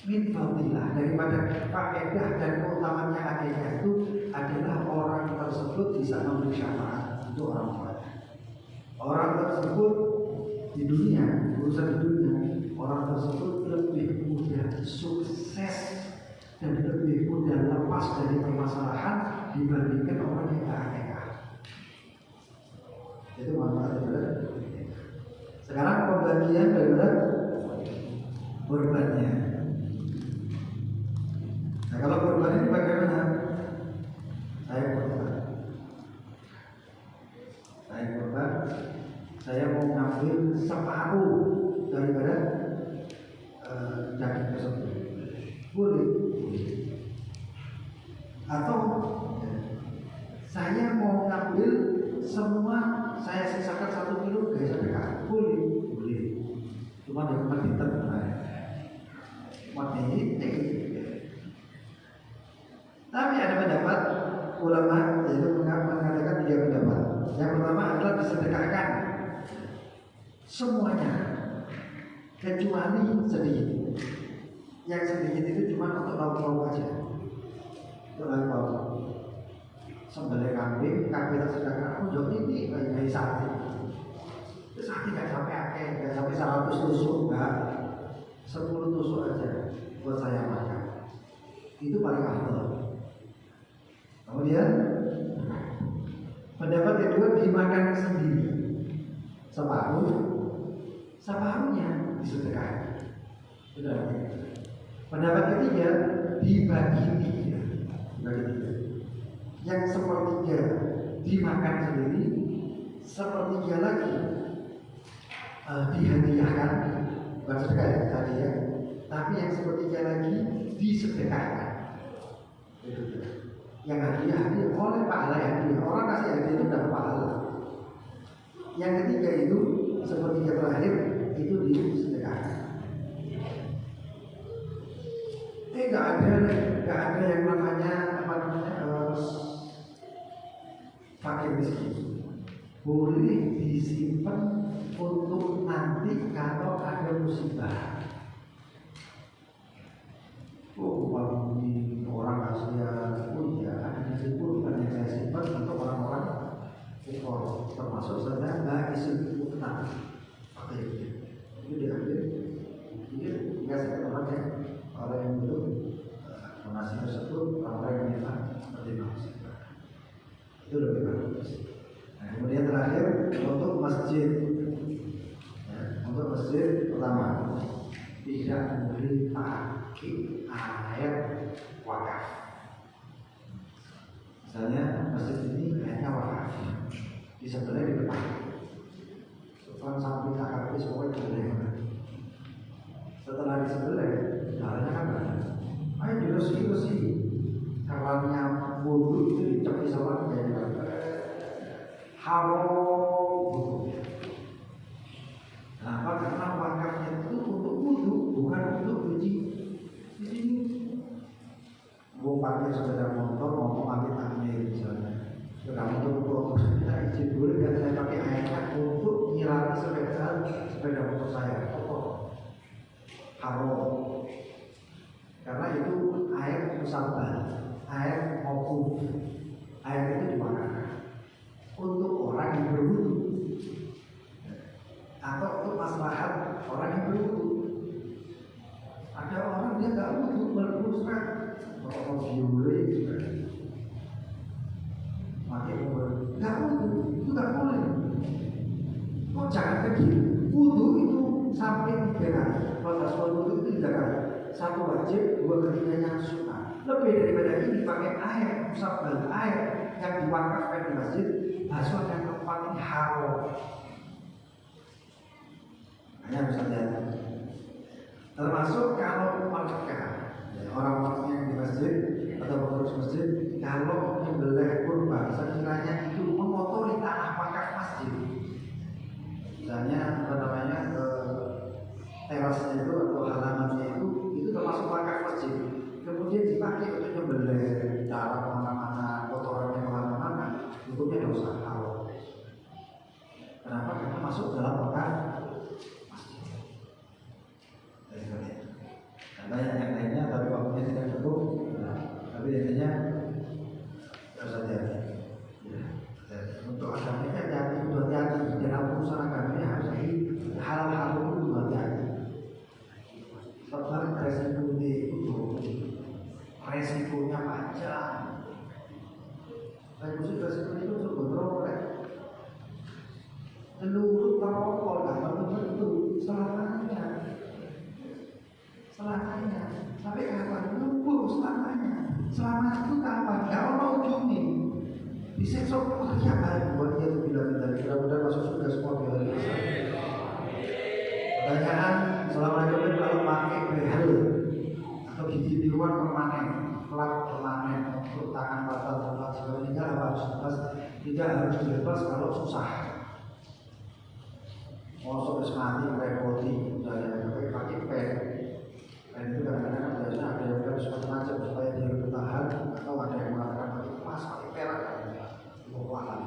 min fadilah daripada faedah dan keutamanya akikah itu adalah orang tersebut bisa memberi syafaat untuk orang tuanya. Orang tersebut di dunia, urusan di dunia, orang tersebut lebih mudah sukses dan lebih mudah lepas dari permasalahan dibandingkan orang yang tak akikah. Itu manfaat daripada. Sekarang pembagian daripada korbannya. Nah, kalau korban ini bagaimana? Saya korban, saya mau ngambil separuh daripada daging tersebut. Boleh. Atau saya mau ngambil semua, saya sisakan 1 kilo guys, sedekah. Boleh. Cuma yang penting terbenar. Tapi ada pendapat ulama yaitu mengatakan 3 pendapat. Yang pertama adalah disedekahkan semuanya kecuali sedikit. Yang sedikit itu cuma untuk lauk-lauk aja. Untuk lauk-lauk. Sembelih kambing, kambing tersedekahkan untuk ini kayak sate. Itu sate nggak sampai akeh, nggak sampai 100 tusuk, nggak 10 tusuk aja buat saya makan. Itu paling afdal. Kemudian pendapat kedua dimakan sendiri, separuhnya disedekahkan. Sudah. Pendapat ketiga dibagi 3. Yang sepertiga dimakan sendiri, sepertiga lagi dihadiahkan, bukan sedekah ya tadi ya, tapi yang sepertiga lagi disedekahkan. Yang hadiah oleh pahala hadiah, orang kasih hadiah itu dapat pahala. Yang ketiga itu sepertiga terakhir itu disedekahkan. Nggak ada yang namanya fakir miskin. Boleh disimpan untuk nanti kalau ada musibah. Kalau ini orang kasihan, ya ada nasi kurban yang saya simpan untuk orang-orang ekor, termasuk saya nggak isi utang. Oke, itu diambil. Ini biasa tempatnya orang yang belum donasi tersebut, orang yang memang seperti manusia. Itu lebih bagus. Nah, kemudian terakhir untuk masjid, ya, untuk masjid pertama tidak memberi pakai air wakaf. Misalnya masjid ini airnya wakaf, di sebelah di depan, depan samping akar itu semua boleh. Setelah di sebelah, jalannya kan banyak. Ayo diresi-resi, karena wudhu itu dicek di sana kayak haram. Nah, karena wakafnya itu untuk wudhu, bukan untuk cuci. Di sini, mau pakai sepeda motor, mau pakai takmir misalnya. Sepeda motor kita izin boleh nggak saya pakai airnya untuk nyirami sepeda motor saya? Haram. Karena itu air musabah, air maupun air itu dimakan untuk orang yang berwudu atau untuk maslahat orang yang berwudu. Ada orang dia nggak wudu berwudu kalau biure pakai nggak wudu itu nggak boleh. Kok jangan begitu? Wudu itu sampai 3 kali. Batas wudu itu 3 kali. 1 wajib, 2 ketiganya sunnah. Lebih daripada ini pakai air musabal, air yang diwakafkan di masjid, basuh yang tempat ini haram. Hanya bisa lihat. Termasuk kalau mereka orang-orang yang di masjid atau pengurus masjid, kalau menyembelih kurban sekiranya itu mengotori tanah wakaf masjid. Misalnya terasnya itu atau halamannya itu termasuk wakaf masjid. banyak yang lainnya tapi waktunya tidak cukup. Tapi intinya harus hati-hati. Untuk agamanya hati-hati, untuk hati-hati dalam urusan agamanya harus hal-hal itu hati-hati. Sebab resikonya panjang. Resiko itu sebetulnya seluruh protokol agama itu selamanya sampai kapan? Nunggu selama itu kapan? Gak ada ujungnya. Disiksa tiap hari buat dia itu bilang mudah-mudahan masuk surga semua bilang. Pertanyaan selama hidup kalau pakai behel atau gigi di luar permanen, plak permanen untuk tangan patah tempat sebagainya harus dilepas, tidak harus dilepas kalau susah. Masuk ke mati merepoti, misalnya pakai pen itu kadang-kadang biasanya ada yang harus macam-macam supaya dia bertahan, atau ada yang mengatakan pakai emas, pakai perak, paham.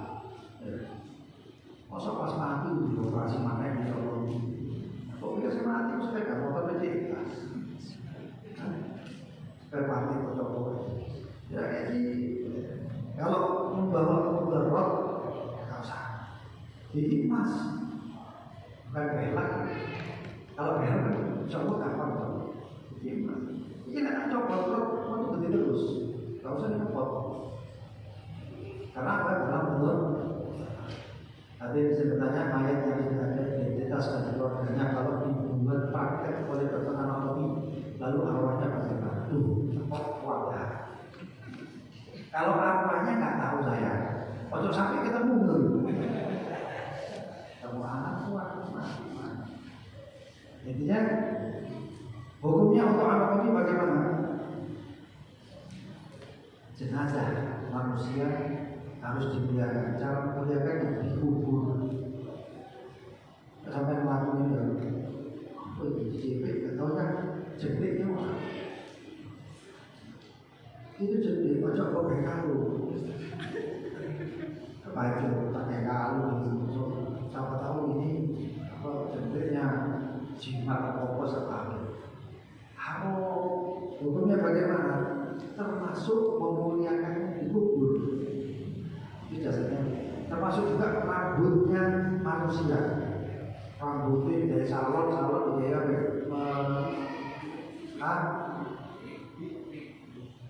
Masuk pas mati di operasi mana yang dicolong. Kok bisa mati sepeda motor becek. Sepeda mati kocok. Ya jadi kalau membawa mudarat nggak usah. Jadi emas bukan pelak. Kalau pelak coba kapan tuh? Jadi emas. Ini nak coba untuk gede terus. Nggak usah dipot. Karena apa? Dalam umur tadi bisa bertanya mayat yang tidak ada identitas dan keluarganya kalau dibuat praktek oleh dokter anatomi lalu arwahnya bagaimana? Wadah. Kalau arwahnya nggak tahu saya, ojo sampai ketemu dulu. Kamu anak kuat mati. Intinya hukumnya untuk anatomi bagaimana? Jenazah manusia harus dimuliakan. Cara memuliakan dikubur. Sampai melakukan jepit atau kan jepitnya itu jepit macam pakai kalu. Baju pakai kalu gitu. Siapa tahu ini apa jepitnya jimat atau apa sekali. Hukumnya bagaimana? Termasuk memuliakan dikubur. Jasanya termasuk juga rambutnya manusia, rambutnya dari salon dia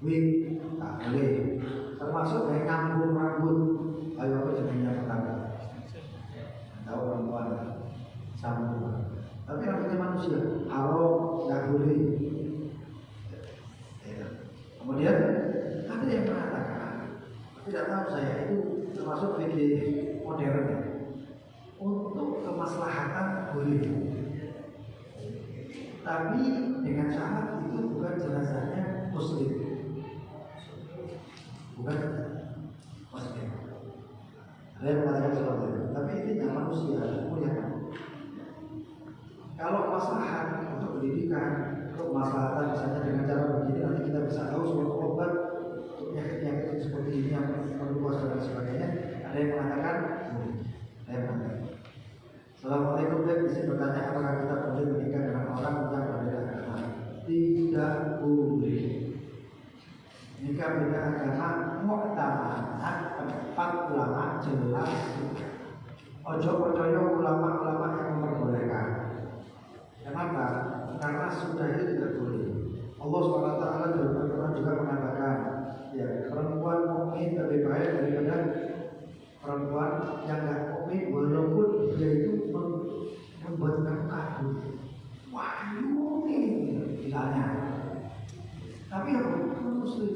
wig tak boleh, termasuk dari nyambung rambut. Ayo apa jenisnya pertama? Tahu perempuan sambung, tapi rambutnya manusia haram nggak boleh. Kemudian ada yang mengatakan tidak tahu saya itu termasuk fikih modern ya. Untuk kemaslahatan boleh, tapi dengan syarat itu bukan jenazahnya muslim, bukan muslim. Ada yang mengatakan seperti itu, tapi intinya manusia muliakan. Kalau maslahat untuk pendidikan, untuk kemaslahatan misalnya dengan cara begini nanti kita bisa tahu suatu obat penyakit seperti ini yang perlu waspada dan sebagainya. Ada yang mengatakan ada yang mengatakan. Assalamualaikum, bisa bertanya apakah kita boleh menikah dengan orang yang berbeda agama? Tidak boleh. Nikah beda agama mu'tamanah tempat ulama jelas. Ojo percaya ulama-ulama yang memperbolehkan. Kenapa? Karena sudah itu tidak boleh. Allah SWT dalam Al-Quran juga mengatakan, ya, perempuan mukmin lebih baik daripada perempuan yang tidak mukmin walaupun dia itu membuat kamu kagum. Wah, mukmin misalnya. Tapi apa? Muslim.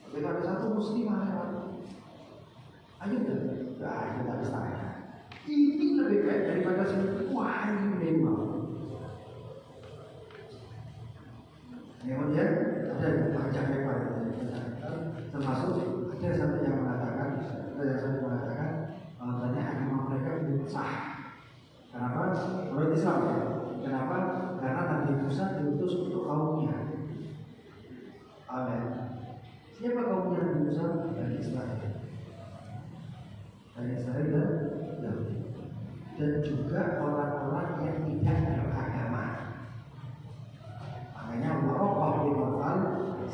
Ketika ada satu muslimah lewat, ayo dah, kita bisa. Ini lebih baik daripada semua. Wah, ini memang. Kemudian ada yang panjang lebar, termasuk ada satu yang mengatakan, bahwasanya agama mereka belum sah. Kenapa? Menurut Islam ya. Kenapa? Karena Nabi Musa diutus untuk kaumnya. Amin. Siapa kaumnya Nabi Musa? Bani Israel. Bani Israel dan juga orang-orang yang tidak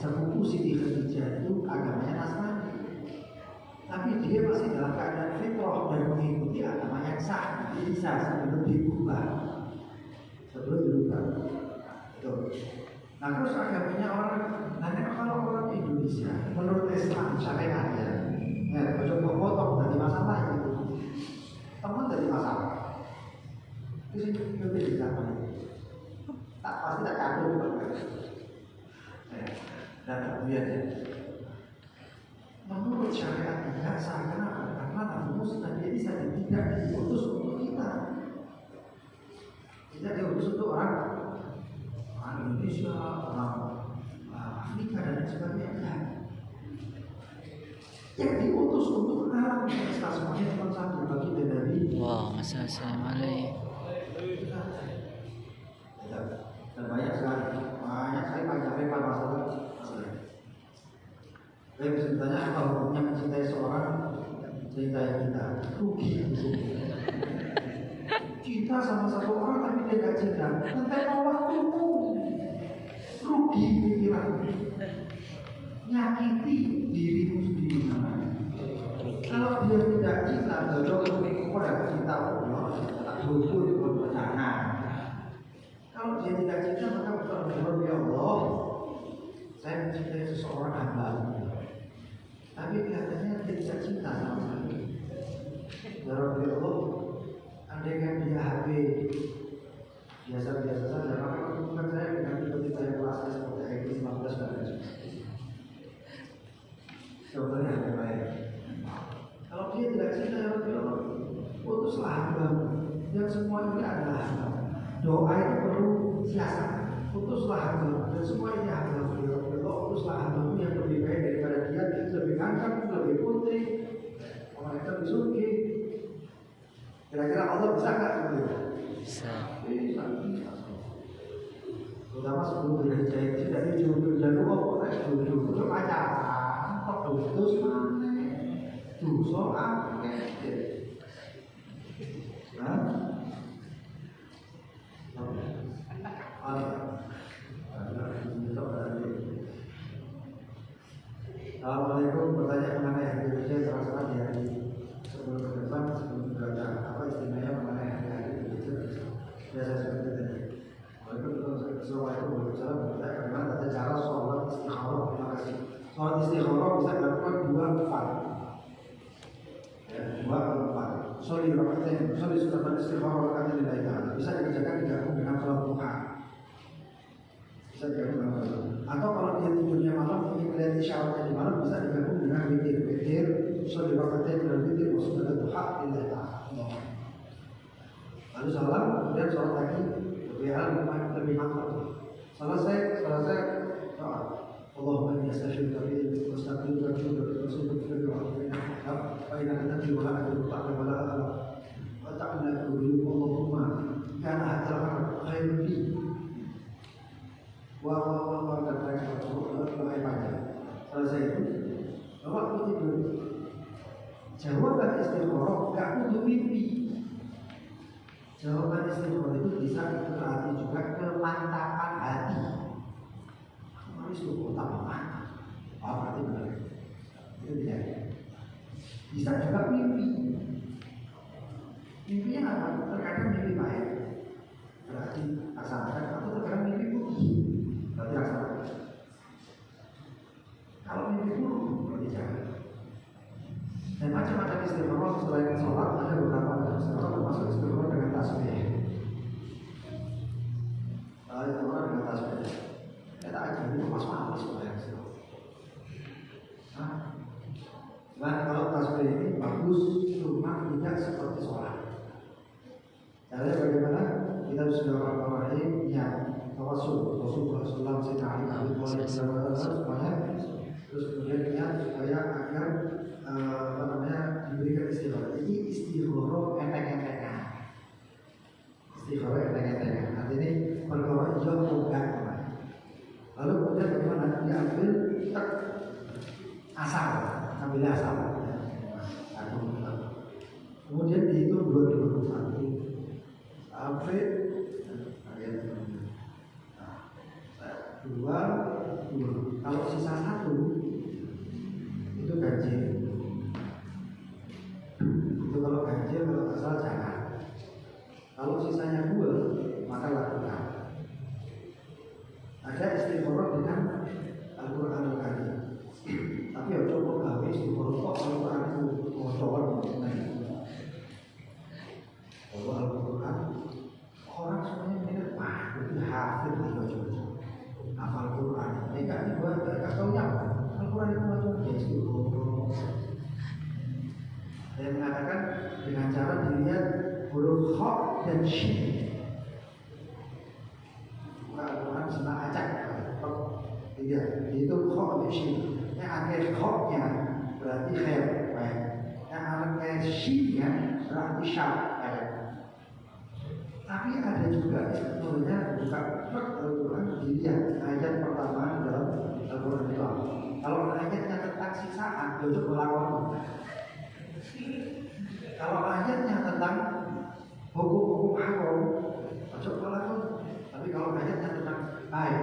sepupu Siti Khadijah itu agamanya Nasrani, tapi dia masih dalam keadaan fitrah dan mengikuti agama yang sah. Jadi bisa sebelum diubah, itu. Nah terus agamanya orang, nanti kalau orang Indonesia menurut Islam syariat ya, coba potong dari masalah itu, teman dari masalah. Itu sih lebih sama. Tak pasti tak kagum. Dan kemudian menurut syariat tidak sah. Kenapa? Karena Nabi Musa dia bisa tidak diutus untuk kita, tidak diutus untuk orang Indonesia, orang Afrika dan sebagainya. Yang diutus untuk alam semesta semuanya cuma satu, bagi dari. Wah, masa saya malai. Dan banyak sekali panjang masalah. Saya bisa ditanya apa hukumnya mencintai seorang, mencintai kita, rugi. Cinta sama satu orang tapi dia tidak cinta, nanti waktumu, rugi pikiran, nyakiti dirimu sendiri namanya. Kalau dia tidak cinta, jodoh kepada cinta Allah, tak butuh dipercaya. Kalau dia tidak cinta, maka betul-betul ya Allah, saya mencintai seseorang hamba, tapi kelihatannya dia tidak cinta sama saya. Ya Allah, andaikan dia HP biasa-biasa saja, maka bukan saya dengan tiba-tiba yang puasa seperti iPhone 15 dan lain sebagainya. Contohnya yang lain. Kalau dia tidak cinta ya Allah, putuslah hamba. Yang semua ini adalah hamba. Doa itu perlu siasat. Putuslah hamba. Dan semua ini hamba. Ya Allah, putuslah hamba yang lebih baik daripada dia, lebih ganteng, lebih putih, orang itu lebih suki. Kira-kira Allah bisa nggak? Bisa. Bisa. Terutama sebelum berhijrah itu dari jodoh jalur apa? Jodoh itu pacaran, putus mana? Dosa akeh. Assalamualaikum, bertanya mengenai hari Indonesia terasa di hari sebelum ke depan, sebelum berada apa istimewanya mengenai hari Indonesia biasa seperti tadi. Assalamualaikum warahmatullahi wabarakatuh. Bagaimana tata cara sholat istikharah? Terima kasih. Sholat istikharah bisa dilakukan 2 4. Soli rakatain, soli sunat istikharah rakatain lillahi ta'ala. Bisa dikerjakan digabung dengan sholat duha. Bisa digabung dengan sholat. Atau kalau dia tidurnya malam ingin melihat isyaratnya di malam, bisa digabung dengan witir. Soli rakatain dan witir sunat duha lillahi ta'ala. Lalu salam, kemudian sholat lagi lebih mantap. Selesai doa. Allahumma inni astaghfiruka bi ilmika wa astaghfiruka bi rasulika wa inna tadri wa la adri wa ta'ala qulu Allahumma kana hatta khairun li wa dan mereka berdoa. Selesai itu waktu tidur jawaban istikharah enggak untuk mimpi. Jawaban istikharah itu bisa berarti juga kemantapan hati. Harus cukup tambah berarti benar. Itu tidak. Bisa juga mimpi. Mimpinya apa? Terkadang mimpi baik, berarti laksanakan. Atau terkadang mimpi putih, berarti laksanakan. Kalau mimpi buruk, berarti jangan. Dan macam-macam istikharah selain sholat ada beberapa istikharah, termasuk istikharah dengan tasbih. Istikharah dengan tasbih. Kita ajar itu mas-mas supaya istikharah. Dan kalau tasbih ini bagus, cuma tidak seperti sholat. Caranya bagaimana? Kita Bismillahirrahmanirrahim yang tawasul Rasulullah SAW Sayyidina Ali semuanya. Terus kemudian niat supaya agar diberikan istikharah. Ini istikharah enteng-entengan. Istikharah enteng-entengan. Artinya perkara iya bukan. Lalu kemudian bagaimana? Diambil asal, ambil asal. Kemudian dihitung 2 sampai ayat 2. Kalau ganjil. Itu kalau ganjil, kalau asal jangan. Kalau sisanya 2, maka lakukan. Ada istighfar dengan Al-Quran Al-Karim. Tapi ya coba gawe istighfar kok Al-Quran itu ngocoan. Kalau Al-Quran orang semuanya minat itu hafid coba. Hafal Quran. Enggak dibuat enggak tahu yang Al-Quran itu macam ya istighfar. Saya mengatakan dengan cara dilihat huruf kha dan shin. Al-Quran senang acak. Tidak, itu kha dan shin. Yang akhir kha-nya berarti khair, baik. Yang akhir shin-nya berarti syar, baik. Tapi ada juga sebenarnya buka Al-Quran dilihat ayat pertama dalam Al-Quran itu. Kalau ayatnya tentang sisaan, untuk melakukan. Kalau ayatnya tentang hukum-hukum haram, coba lakukan. Tapi kalau ayatnya tentang baik,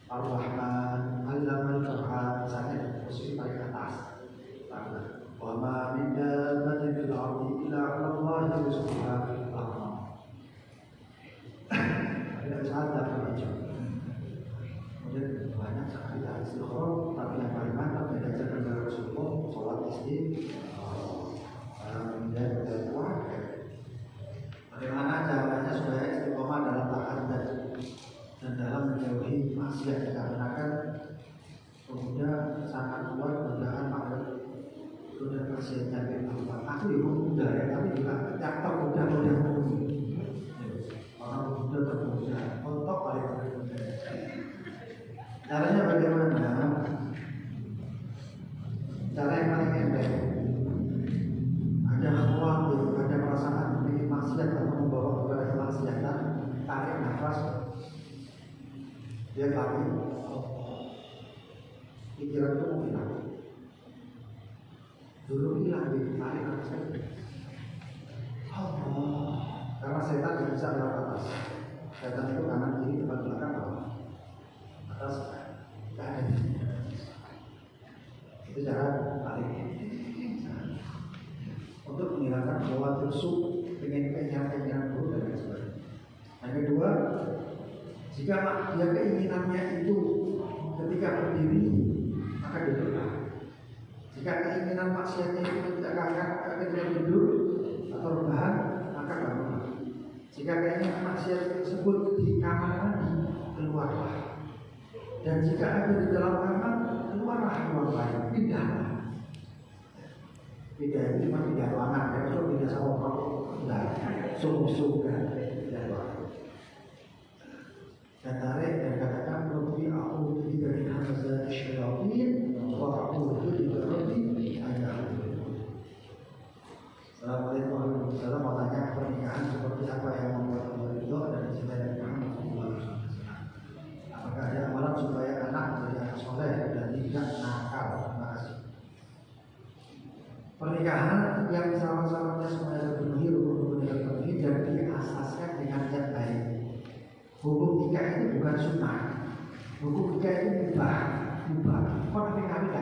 Ar-Rahman, Allamal Quran, misalnya posisi paling atas. Wa ma min dabbatin fil ardi illa 'ala Allahi rizquha. Tidak bisa ada macam. Kemudian banyak sekali dari istighfar, tapi yang paling mantap diajarkan oleh Rasulullah, sholat dan berdoa. Bagaimana caranya supaya istiqomah dalam taat dan dalam menjauhi maksiat, dikarenakan pemuda sangat kuat godaan pada goda maksiatnya Allah. Aku ya pemuda ya, tapi juga yang termuda-muda orang pemuda termuda, untuk paling termuda. Caranya bagaimana? Cara yang paling endek. Ada khawatir, ada perasaan memiliki maksiat atau membawa kepada kemaksiatan, tarik nafas, dia lagi, pikiran itu mau hilang. Dulu hilang, tarik nafas. Allah, karena setan tidak bisa lewat atas. Setan itu kanan kiri depan belakang bawah. Atas, tidak ada. Itu cara tarik. Untuk menghilangkan khawatir dengan keinginan-keinginan buruk dan lain sebagainya. Yang kedua, jika dia keinginannya itu ketika berdiri, maka duduklah. Jika keinginan maksiatnya itu tidak akan ketika duduk atau rebahan, maka bangunlah. Jika keinginan maksiat tersebut di kamar mandi, keluarlah. Dan jika ada di dalam kamar, keluarlah ruang lain, pindahlah. Pindah itu cuma pindah ruangan, ya, so pindah sama orang, enggak, sungguh-sungguh pindah ruangan. Dan tarik dan katakan, Rabbi aku dari hamzah syaitan, wa aku juga Rabbi ayah. Assalamualaikum warahmatullahi wabarakatuh. Mau tanya pernikahan seperti apa yang membuat Allah ridho dan cinta dari Muhammad SAW. Apakah ada amalan supaya anak menjadi anak soleh dan tidak nakal? Terima kasih. Pernikahan yang sama-samanya semuanya terpenuhi, rukun-rukun yang terpenuhi dan diasaskan dengan niat baik. Hukum nikah itu bukan sunnah. Hukum nikah itu mubah. Kok kami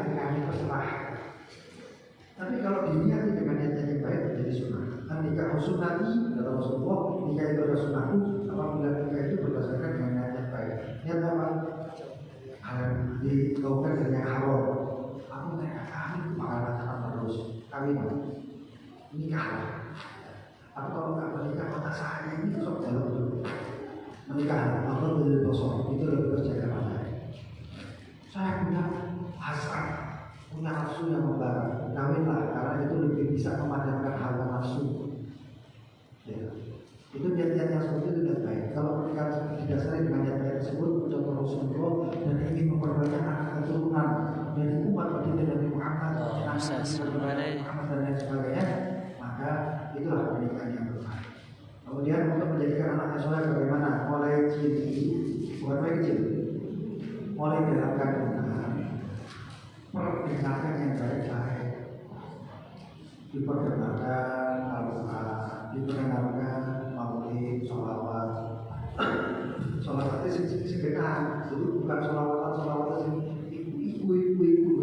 terserah. Tapi kalau diniati dengan niat yang baik menjadi sunnah. Nikah sunnati kata Rasulullah, nikah itu adalah sunnahku. Apabila nikah itu berdasarkan dengan niat yang baik. Niat apa? Dijauhkan dari yang haram. Aku mereka kami bakal pacaran terus. Kawin, nikah. Atau kalau nggak menikah, kota saya ini sok jalan dulu. Menikah, aku beli bosok, itu lebih terjaga pada. Saya punya hasrat, punya nafsu yang membara. Kawinlah, karena itu lebih bisa memadamkan hawa nafsu. Ya. Itu niat-niat yang seperti itu tidak baik. Kalau pernikahan didasari dengan niat baik tersebut, contoh Rasulullah dan ingin memperbanyak anak keturunan dari umat baginda Nabi Muhammad, Muhammad dan lain sebagainya, maka itulah pernikahan yang benar. Kemudian untuk menjadikan anak yang soleh bagaimana? Mulai bukan mulai kecil, mulai dalam kandungan, perdengarkan yang baik-baik, diperdengarkan Al-Quran, diperdengarkan maulid, sholawat. Sholawat itu segenap, jadi bukan sholawat ibu-ibu.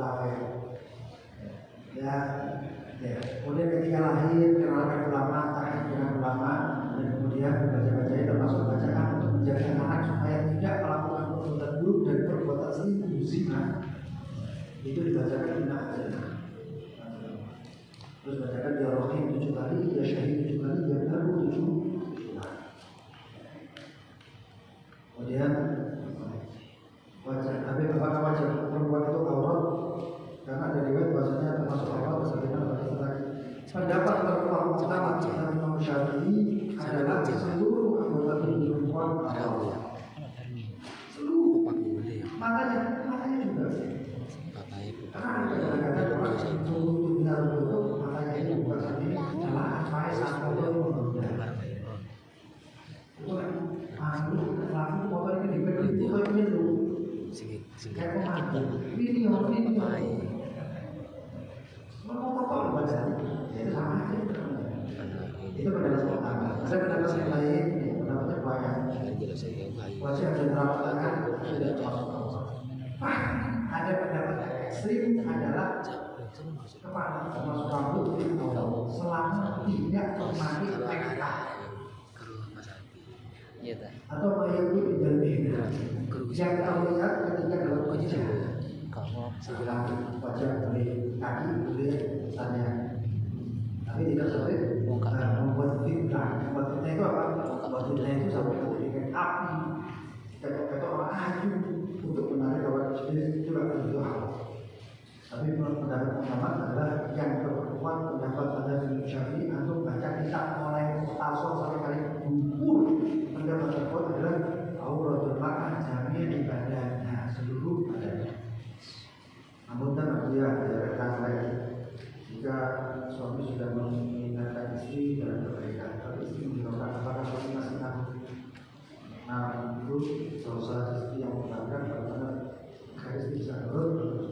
kafir. Ya, kemudian ketika lahir kenalkan ulama, tahan dengan ulama, dan kemudian baca-baca termasuk bacaan untuk menjaga anak supaya tidak melakukan perbuatan buruk dan perbuatan selingkuh zina. Itu dibacakan bina aja. Terus bacakan ya rohim 7 kali, ya syahid 7 kali, ya baru 7 kali. Kemudian wajah, apakah wajah perempuan itu aurat? Karena ada riwayat bahasanya termasuk aurat sebagaimana bahasa tadi. Pendapat terkuat utama Imam Syafi'i adalah seluruh anggota tubuh perempuan aurat. Seluruh. Makanya juga. Karena kadang-kadang orang itu benar betul makanya itu bukan sendiri adalah apa satu itu lalu motor ini diberi itu pemilu kayak pemadu video mau motor baca itu sama aja itu pendapat pertama. Ada pendapat yang lain pendapatnya banyak wajib ada terapat tangan ada pendapat yang ekstrim adalah kepala termasuk rambut selama tidak memakai PK atau mayat itu menjadi yang tahu lihat ketika dalam kondisi sebelah wajah boleh kaki boleh misalnya tapi tidak sampai membuat fitnah. Membuat fitnah itu apa? Membuat fitnah itu sampai ketika api ketok orang aju untuk menarik kawan jenis itu juga begitu hal. Tapi pendapat pertama adalah yang terkuat pendapat pada Syafi'i untuk baca kitab mulai tasawuf sampai kali buku. Pendapat terkuat adalah auratul mar'ah jami' ibadahnya seluruh badannya. Namun kan aku ya rekan lagi jika suami sudah mengingatkan istri dalam kebaikan, tapi istri mengingatkan apakah suami masih takut? Nah itu dosa istri yang mengatakan bagaimana garis bisa turun.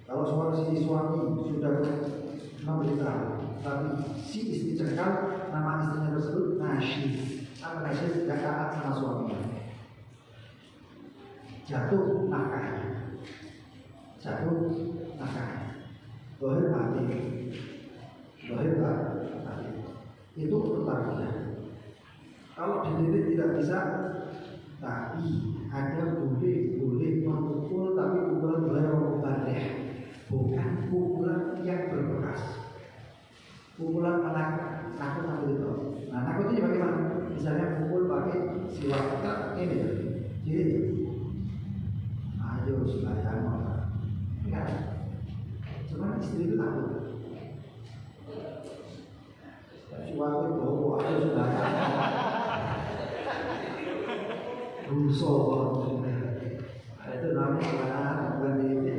Kalau suami sudah memberitahu, tapi si istri cekal nama istrinya tersebut Nasyid. Apa Nasyid? Tidak taat sama suaminya. Jatuh nafkahnya. Dohir mati. Itu pertanyaan. Kalau dididik tidak bisa, tapi hanya boleh memukul, tapi pukulan boleh membaliknya. Bukan pukulan yang berbekas. Pukulan anak nakut itu. Nah nakut ini bagaimana? Misalnya pukul pakai siwak ini, jadi ayo sembahyang enggak. Cuma istri itu takut. Siwak itu bawa ayo sembahyang. Rusuh. Itu namanya bukan di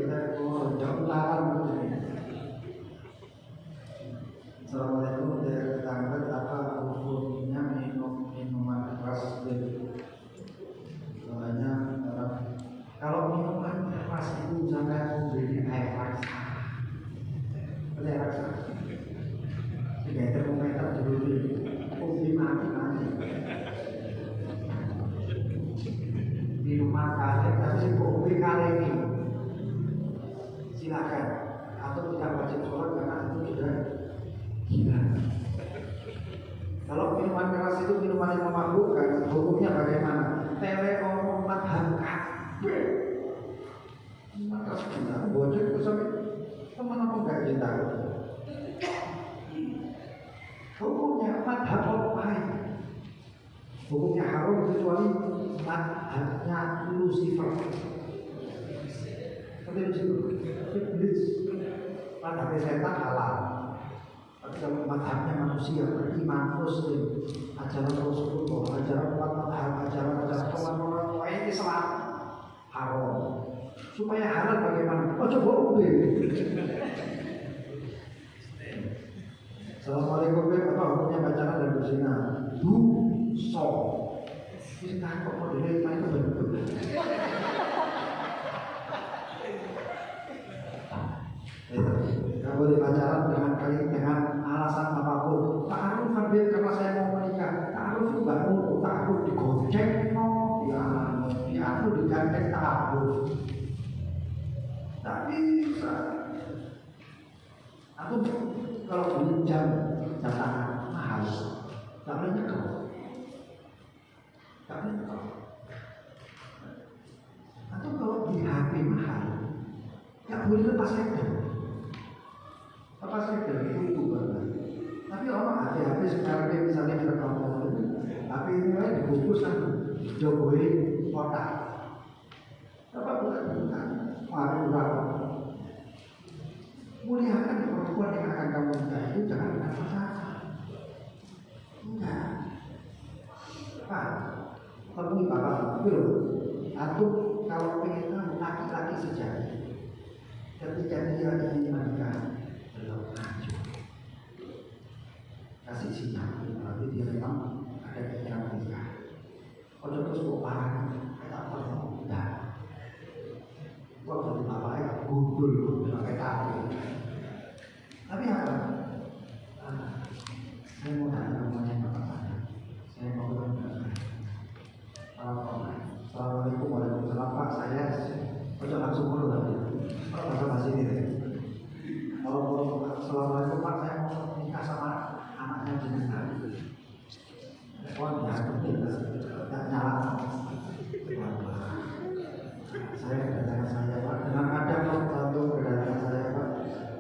jauh lawan. Assalamualaikum, dari tetangga apa hukumnya minuman keras soalnya kalau minuman keras itu jangan membeli air raksa. Air raksa 3 termometer dulu kopi mati. Minuman karet tapi kopi karet ini silakan atau tidak wajib sholat karena itu sudah gila. Kalau minuman keras itu minuman yang memabukkan, hukumnya bagaimana? Teleomongan madhab maka sudah bocor sampai teman apa enggak cinta. Hukumnya madhab lain. Hukumnya haram kecuali madhabnya Lucifer. Iblis, madhabnya setan halal. Tapi kalau madhabnya manusia beriman Muslim, ajaran Rasulullah, ajaran madhab, ajaran orang lain Islam haram. Supaya halal bagaimana? Oh coba Assalamualaikum apa hukumnya pacaran dan berzina? Dosa. Kita kok modelnya itu betul. Tidak boleh pacaran dengan alasan apapun. Ta'aruf hampir karena saya mau menikah. Ta'aruf itu nggak mau. Ta'aruf digocek, diatur diganteng ta'aruf. Tak bisa. Aku kalau beli jam tangan mahal, tak boleh nyekel. Tak boleh nyekel. Atau kalau beli HP mahal, tak boleh lepas segel. Lepas segel itu banget. Tapi orang HP sekarang misalnya kita kampung itu, HP ini dibungkus kan Jokowi kotak. Berapa bulan? Murah. Muliakan perempuan yang akan kamu nikah itu jangan dengan pasangan. Enggak. Pak, temui bapak dulu. Atau kalau pengen kamu laki-laki sejati, ketika dia ingin menikah, belum maju. Kasih sinyal, berarti dia memang ada pikiran menikah. Kalau terus parah, kata orang enggak. Gua jadi bapaknya gundul pakai tali. Tapi apa? Saya mau tanya namanya bapak saya. Saya mau bertanya. Assalamualaikum warahmatullahi wabarakatuh. Pak, saya ojo langsung dulu tadi. Kalau bahasa bahasa ini deh. Kalau assalamualaikum Pak, saya mau nikah sama anaknya jenengan. Wah, ya penting. Tak nyala. Saya kedatangan saya Pak, dengan ada untuk kedatangan saya Pak,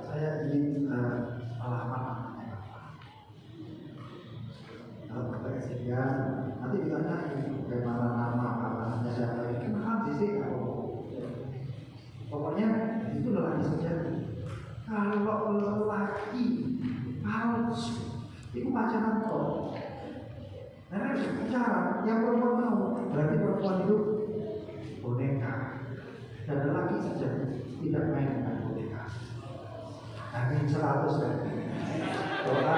saya ingin melamar anaknya Bapak. Kalau Bapak sekian, nanti ditanya bagaimana nama anaknya siapa, kenal sih pokoknya itu lelaki sejati. Kalau lelaki palsu, itu pacaran toh. Karena pacaran, yang perempuan mau, berarti perempuan itu boneka. Dan lelaki saja tidak main dengan boneka. Amin 100 kan. Doa